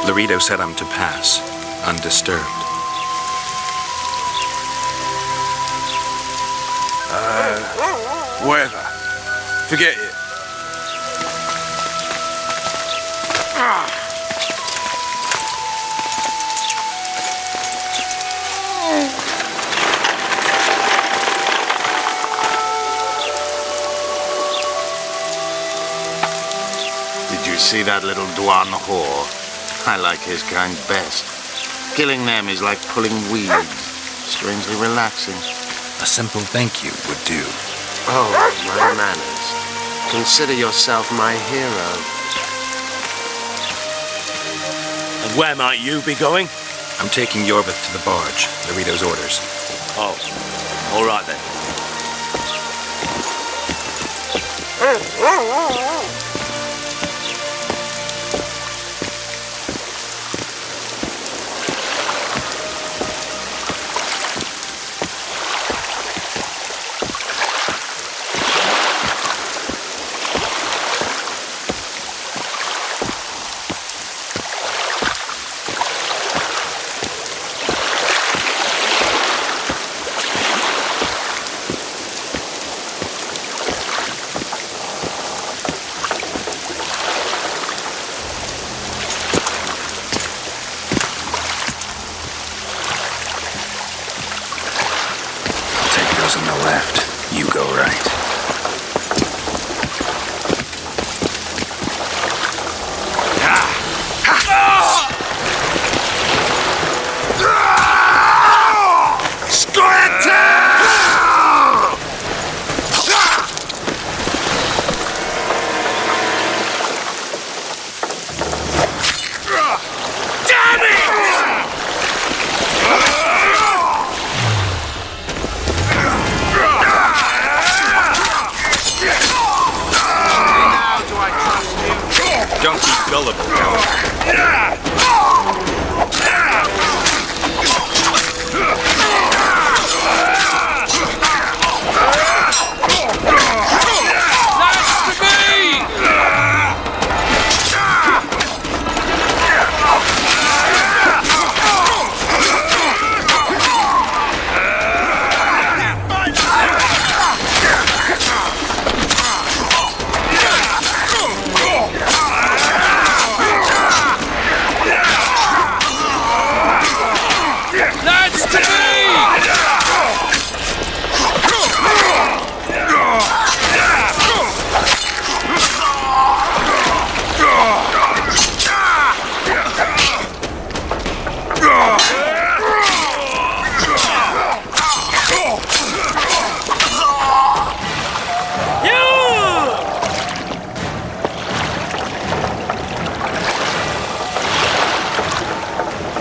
Larito said I'm to pass, undisturbed. Whatever. Forget it. Did you see that little Dwan whore? I like his kind best. Killing them is like pulling weeds. Strangely relaxing. A simple thank you would do. Oh, my manners. Consider yourself my hero. And where might you be going? I'm taking Yorvith to the barge. Larito's orders. Oh, all right then. On the left, you go right. Don't be gullible,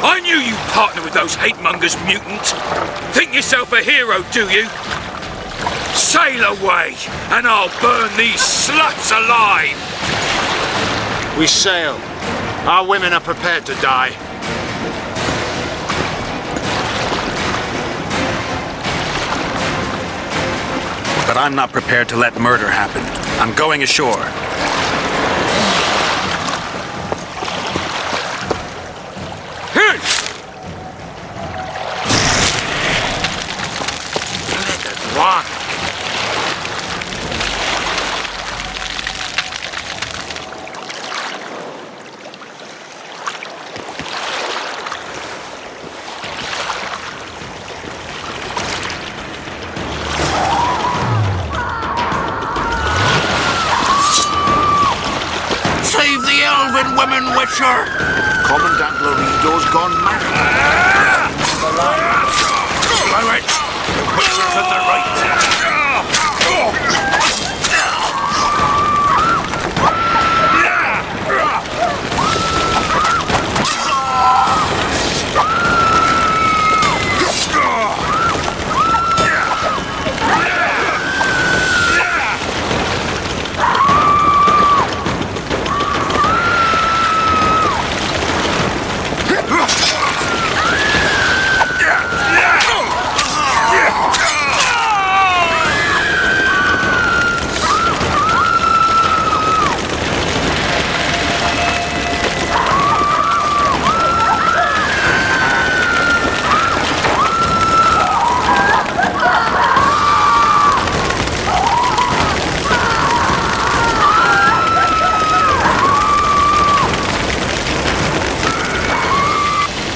I knew you'd partner with those hate-mongers, mutant. Think yourself a hero, do you? Sail away, and I'll burn these sluts alive! We sail. Our women are prepared to die. But I'm not prepared to let murder happen. I'm going ashore. Run! Save the elven women, Witcher! Commandant Laredo's gone mad. Blow it! The Witcher's at the right.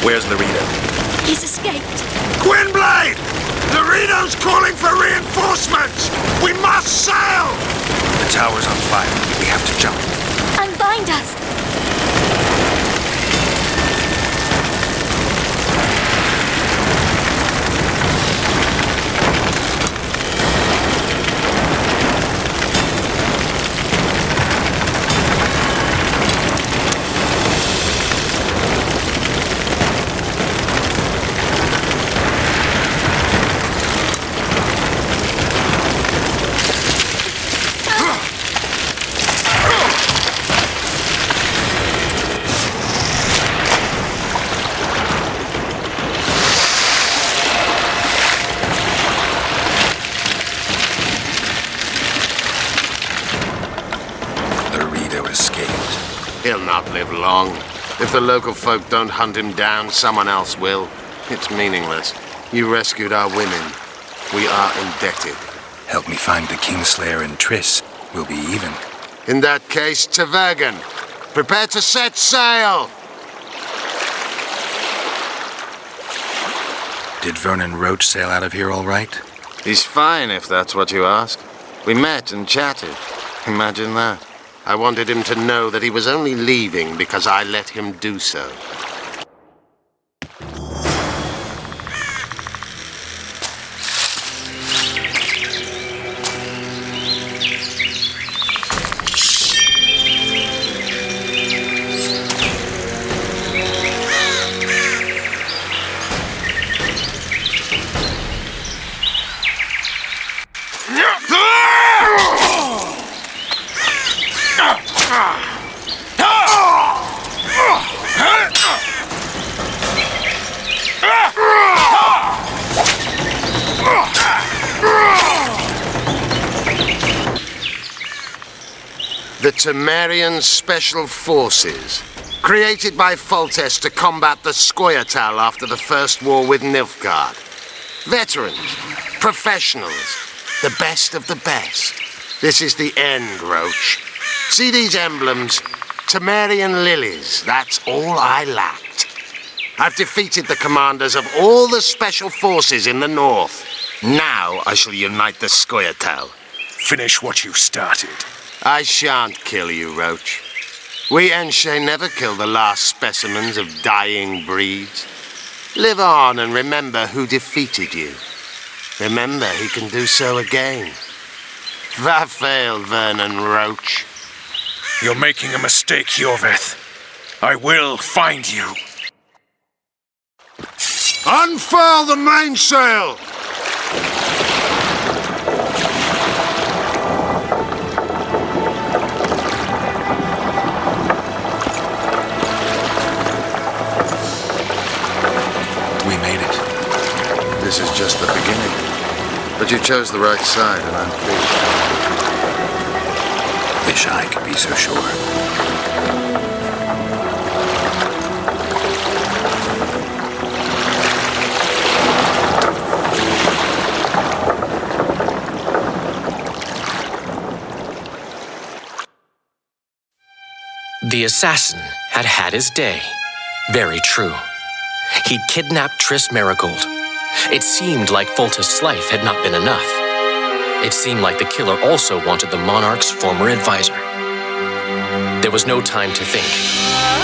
Where's Laredo? He's escaped. Gwynblade! Laredo's calling for reinforcements! We must sail! The tower's on fire. We have to jump. Unbind us. He'll not live long. If the local folk don't hunt him down, someone else will. It's meaningless. You rescued our women. We are indebted. Help me find the Kingslayer and Triss. We'll be even. In that case, to Vergen. Prepare to set sail! Did Vernon Roach sail out of here all right? He's fine, if that's what you ask. We met and chatted. Imagine that. I wanted him to know that he was only leaving because I let him do so. The Temerian Special Forces, created by Foltest to combat the Scoia'tael after the First War with Nilfgaard. Veterans, professionals, the best of the best. This is the end, Roach. See these emblems? Temerian lilies, that's all I lacked. I've defeated the commanders of all the Special Forces in the north. Now I shall unite the Scoia'tael. Finish what you started. I shan't kill you, Roach. We Enshe never kill the last specimens of dying breeds. Live on and remember who defeated you. Remember he can do so again. Vafail, Vernon Roach. You're making a mistake, Yorveth. I will find you. Unfurl the mainsail! We made it. This is just the beginning. But you chose the right side, and I'm pleased. Wish I could be so sure. The assassin had had his day. Very true. He'd kidnapped Triss Marigold. It seemed like Foltest's life had not been enough. It seemed like the killer also wanted the monarch's former advisor. There was no time to think.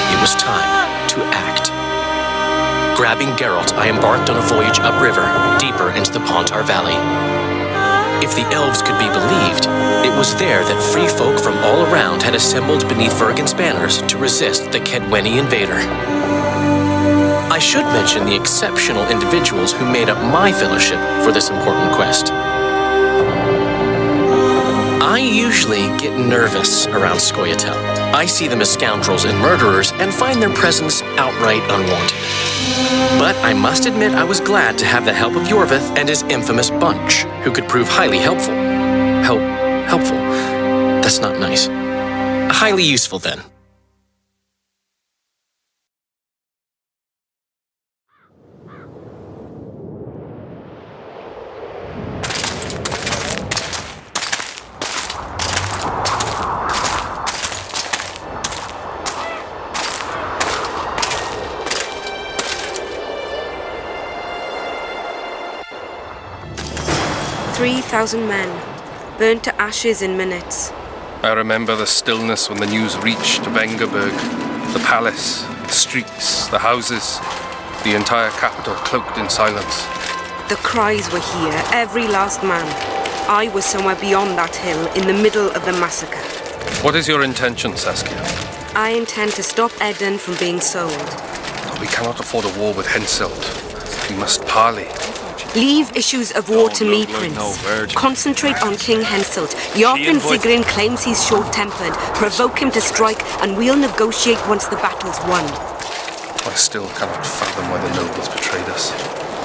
It was time to act. Grabbing Geralt, I embarked on a voyage upriver, deeper into the Pontar Valley. If the elves could be believed, it was there that free folk from all around had assembled beneath Vergen's banners to resist the Kedweni invader. I should mention the exceptional individuals who made up my fellowship for this important quest. I usually get nervous around Scoia'tael. I see them as scoundrels and murderers and find their presence outright unwanted. But I must admit I was glad to have the help of Yorvith and his infamous bunch, who could prove highly helpful. Helpful? That's not nice. Highly useful, then. "3,000 men, burnt to ashes in minutes." I remember the stillness when the news reached Vengerberg. The palace, the streets, the houses, the entire capital cloaked in silence. The cries were here, every last man. I was somewhere beyond that hill, in the middle of the massacre. What is your intention, Saskia? I intend to stop Eden from being sold. We cannot afford a war with Henselt. We must parley. Leave issues of war to me, Prince. Concentrate on King Henselt. Jorpin Sigrin claims he's short-tempered. Provoke him to strike, and we'll negotiate once the battle's won. I still cannot fathom why the nobles betrayed us.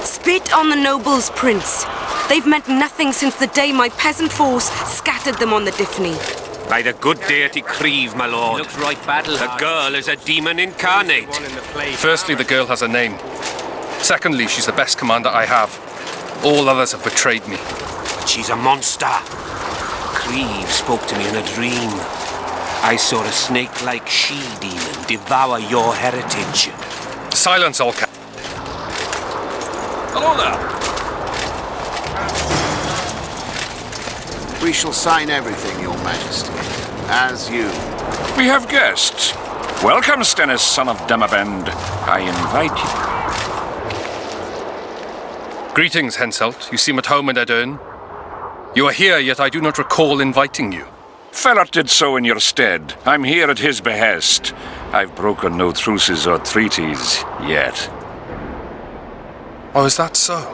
Spit on the nobles, Prince. They've meant nothing since the day my peasant force scattered them on the Dyffny. By the good deity Creve, my lord. Looks right battle. The girl is a demon incarnate. Firstly, the girl has a name. Secondly, she's the best commander I have. All others have betrayed me. But she's a monster. Creve spoke to me in a dream. I saw a snake-like she-demon devour your heritage. Silence, all cap. Hello there. We shall sign everything, Your Majesty. As you. We have guests. Welcome, Stennis, son of Demabend. I invite you. Greetings, Henselt. You seem at home in Edern. You are here, yet I do not recall inviting you. Fellat did so in your stead. I'm here at his behest. I've broken no truces or treaties yet. Oh, is that so?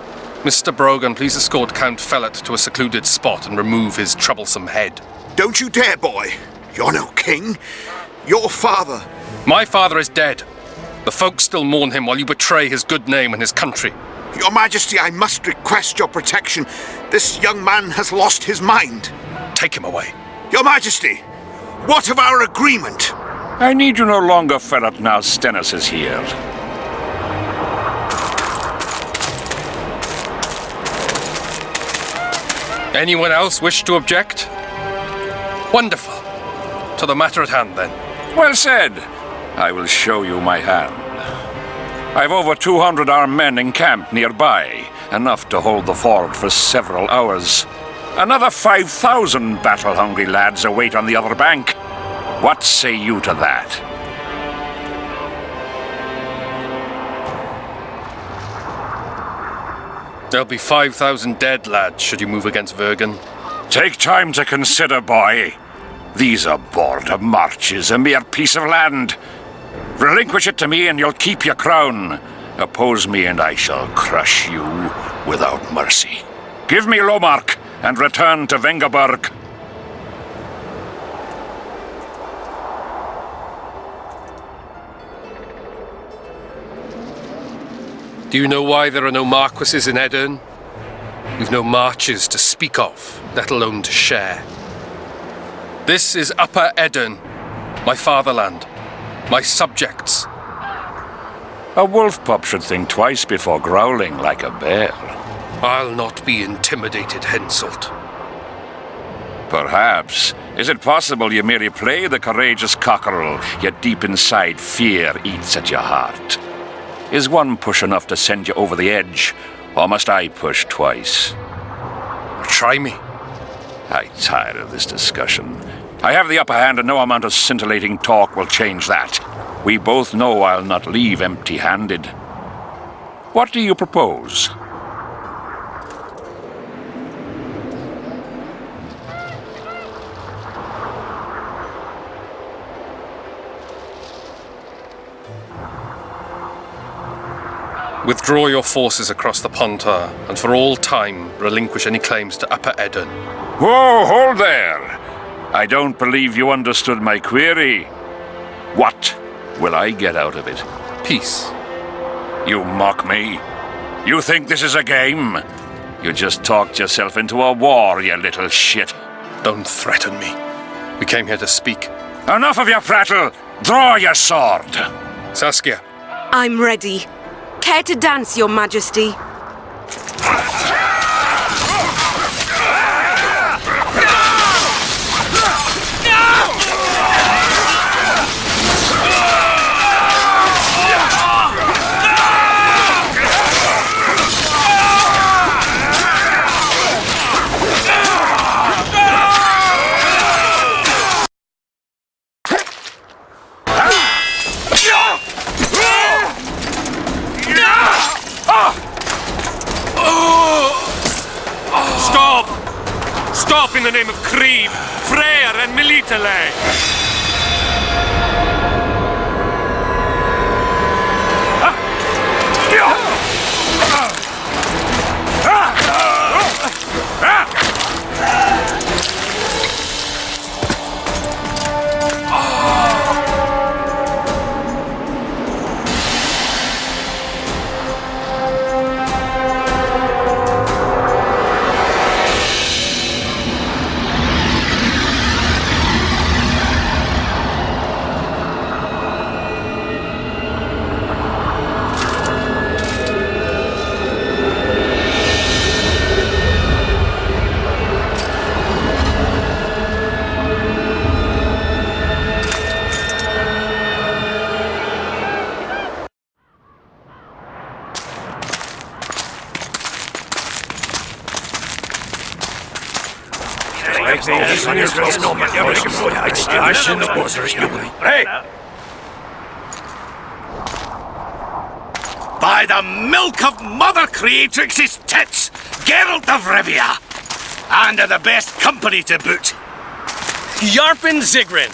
Mr. Brogan, please escort Count Fellat to a secluded spot and remove his troublesome head. Don't you dare, boy. You're no king. Your father. My father is dead. The folk still mourn him while you betray his good name and his country. Your Majesty, I must request your protection. This young man has lost his mind. Take him away. Your Majesty, what of our agreement? I need you no longer, Fellat, now Stennis is here. Anyone else wish to object? Wonderful. To the matter at hand, then. Well said. I will show you my hand. I've over 200 armed men encamped nearby, enough to hold the fort for several hours. Another 5,000 battle-hungry lads await on the other bank. What say you to that? There'll be 5,000 dead lads should you move against Vergen. Take time to consider, boy. These are border marches, a mere piece of land. Relinquish it to me and you'll keep your crown. Oppose me and I shall crush you without mercy. Give me Lomark and return to Vengerberg. Do you know why there are no marquises in Edern? We've no marches to speak of, let alone to share. This is Upper Edern, my fatherland, my subjects. A wolf pup should think twice before growling like a bear. I'll not be intimidated, Henselt. Perhaps. Is it possible you merely play the courageous cockerel, yet deep inside fear eats at your heart? Is one push enough to send you over the edge, or must I push twice? Try me. I tire of this discussion. I have the upper hand, and no amount of scintillating talk will change that. We both know I'll not leave empty-handed. What do you propose? Withdraw your forces across the Pontar, and for all time relinquish any claims to Upper Edern. Whoa, hold there! I don't believe you understood my query. What will I get out of it? Peace. You mock me? You think this is a game? You just talked yourself into a war, you little shit. Don't threaten me. We came here to speak. Enough of your prattle! Draw your sword! Saskia. I'm ready. Care to dance, Your Majesty? Stop! Stop in the name of Creve, Freyr and Militale! Hey! By the milk of Mother Creatrix's tits, Geralt of Rivia! And in the best company to boot. Yarpen Zigrin!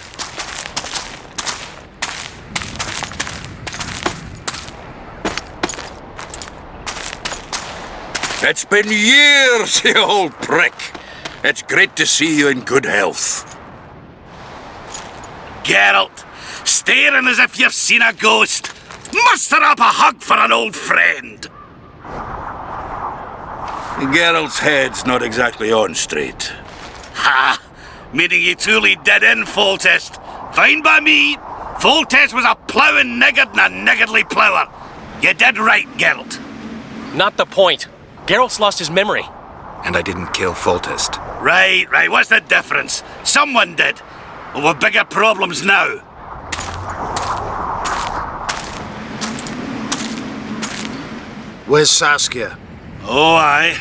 It's been years, you old prick. It's great to see you in good health. Geralt, staring as if you've seen a ghost. Muster up a hug for an old friend. Geralt's head's not exactly on straight. Ha! Meaning you truly did in Foltest. Fine by me. Foltest was a ploughing niggard and a niggardly plougher. You did right, Geralt. Not the point. Geralt's lost his memory. And I didn't kill Foltest. Right. What's the difference? Someone did. Well, we've bigger problems now. Where's Saskia? Oh, aye.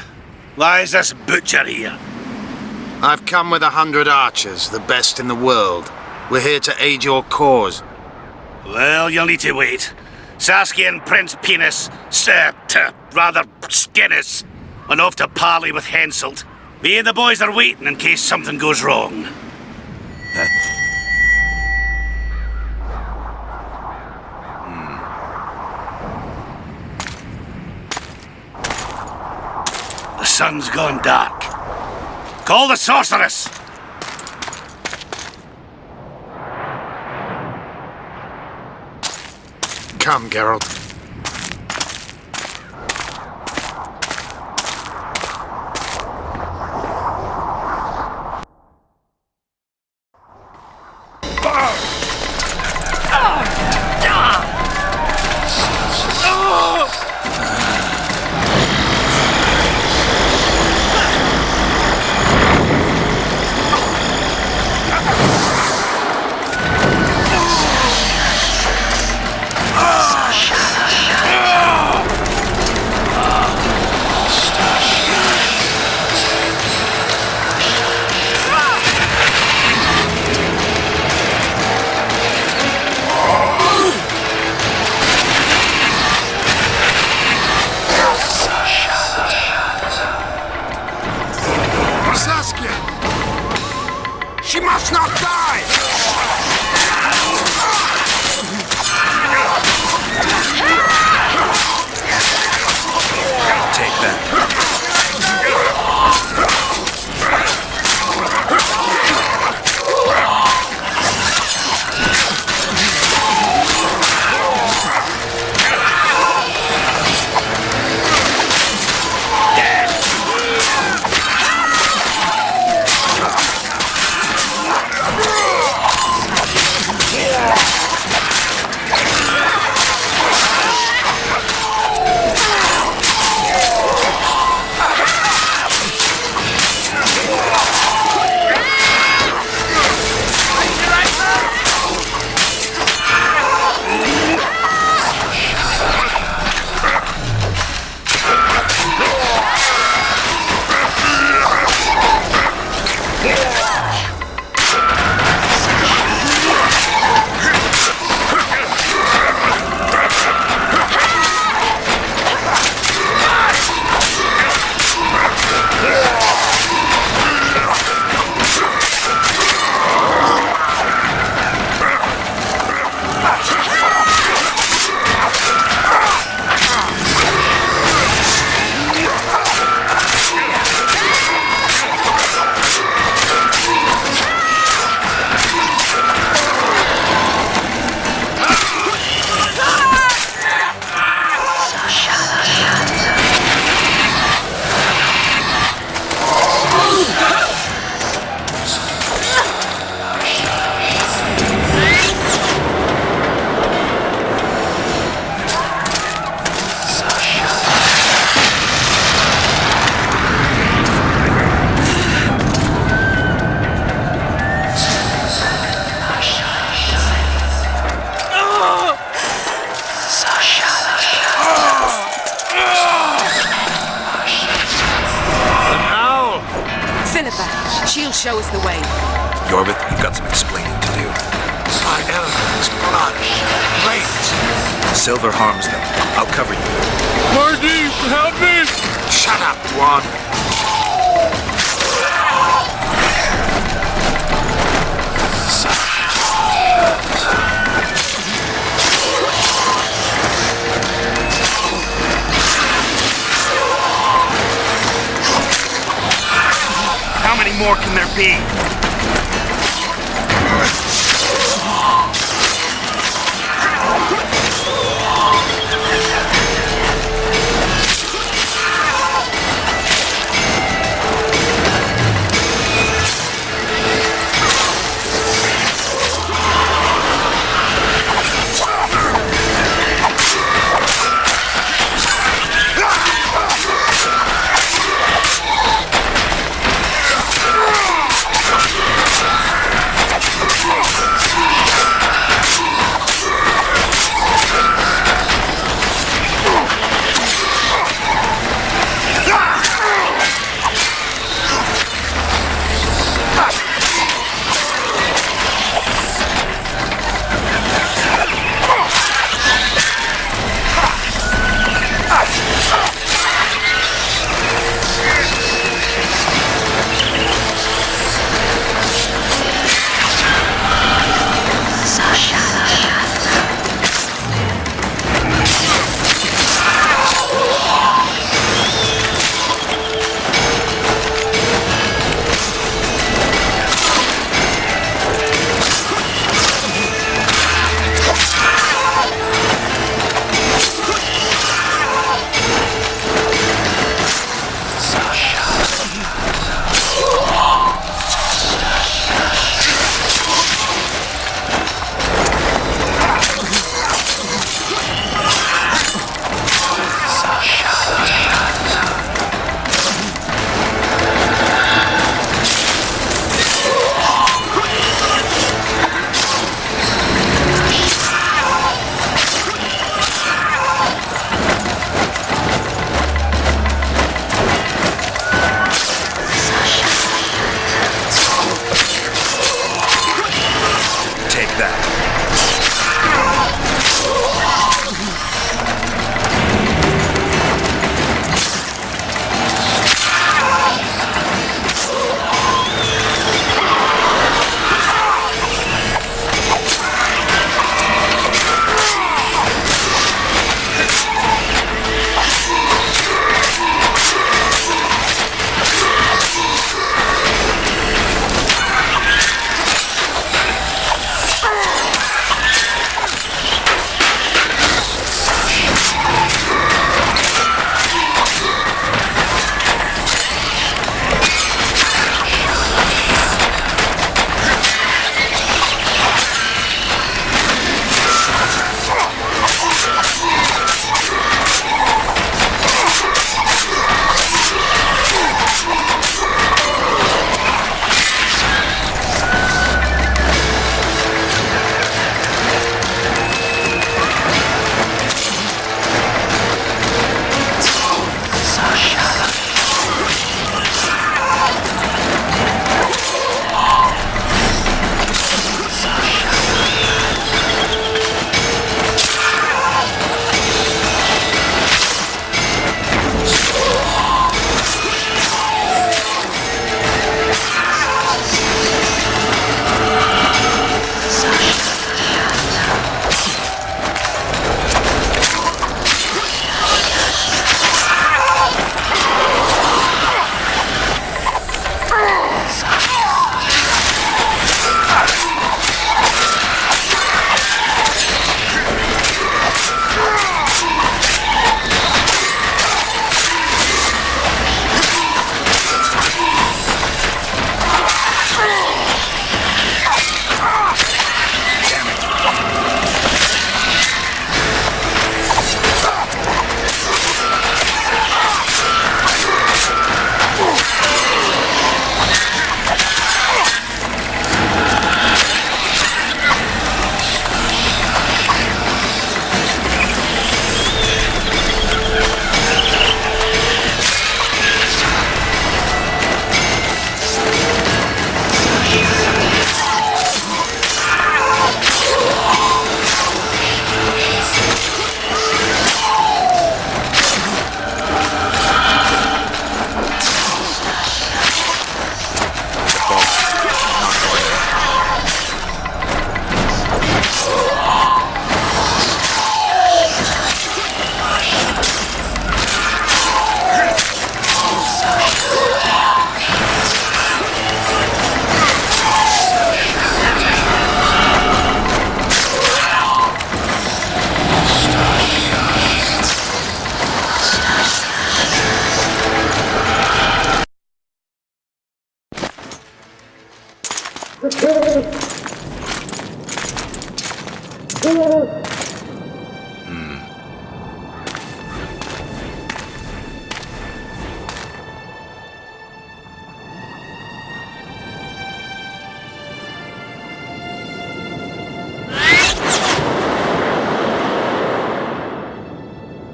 Why is this butcher here? I've come with 100 archers, the best in the world. We're here to aid your cause. Well, you'll need to wait. Saskia and Prince Penis, rather Skinnis, went off to parley with Henselt. Me and the boys are waiting in case something goes wrong. The sun's gone dark. Call the sorceress! Come, Geralt. show us the way. Yorvith, you've got some explaining to do. My elephant's blood. Wait. Silver harms them. I'll cover you. Marty, help me! Shut up, Dwan. How many more can there be?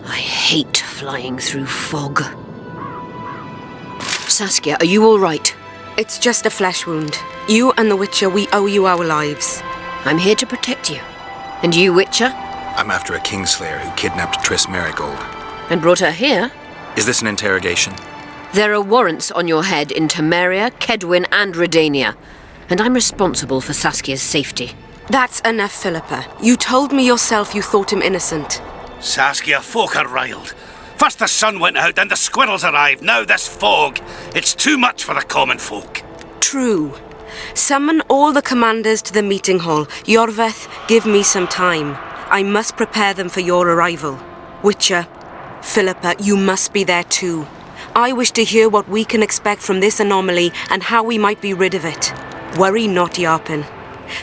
I hate flying through fog. Saskia, are you all right? It's just a flesh wound. You and the Witcher, we owe you our lives. I'm here to protect you. And you, Witcher? I'm after a Kingslayer who kidnapped Triss Marigold. And brought her here? Is this an interrogation? There are warrants on your head in Temeria, Kedwin, and Redania. And I'm responsible for Saskia's safety. That's enough, Philippa. You told me yourself you thought him innocent. Saskia, folk are riled. First the sun went out, then the squirrels arrived, now this fog. It's too much for the common folk. True. Summon all the commanders to the meeting hall. Yorveth, give me some time. I must prepare them for your arrival. Witcher, Philippa, you must be there too. I wish to hear what we can expect from this anomaly and how we might be rid of it. Worry not, Yarpen.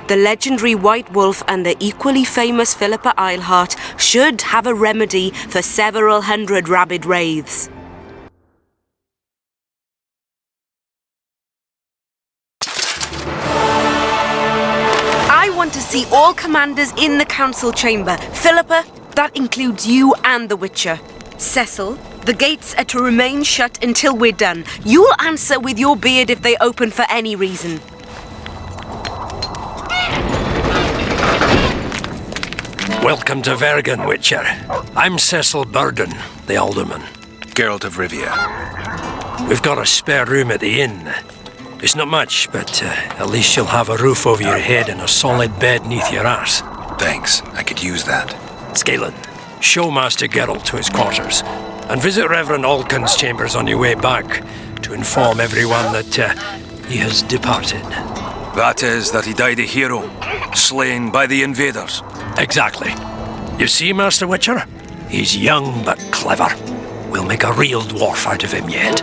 The legendary White Wolf and the equally famous Philippa Eilhart should have a remedy for several hundred rabid wraiths. I want to see all commanders in the council chamber. Philippa, that includes you and the Witcher. Cecil, the gates are to remain shut until we're done. You'll answer with your beard if they open for any reason. Welcome to Vergen, Witcher. I'm Cecil Burden, the Alderman. Geralt of Rivia. We've got a spare room at the inn. It's not much, but at least you'll have a roof over your head and a solid bed neath your ass. Thanks, I could use that. Scalen, show Master Geralt to his quarters, and visit Reverend Alkin's chambers on your way back to inform everyone that he has departed. That is, that he died a hero, slain by the invaders. Exactly. You see, Master Witcher? He's young but clever. We'll make a real dwarf out of him yet.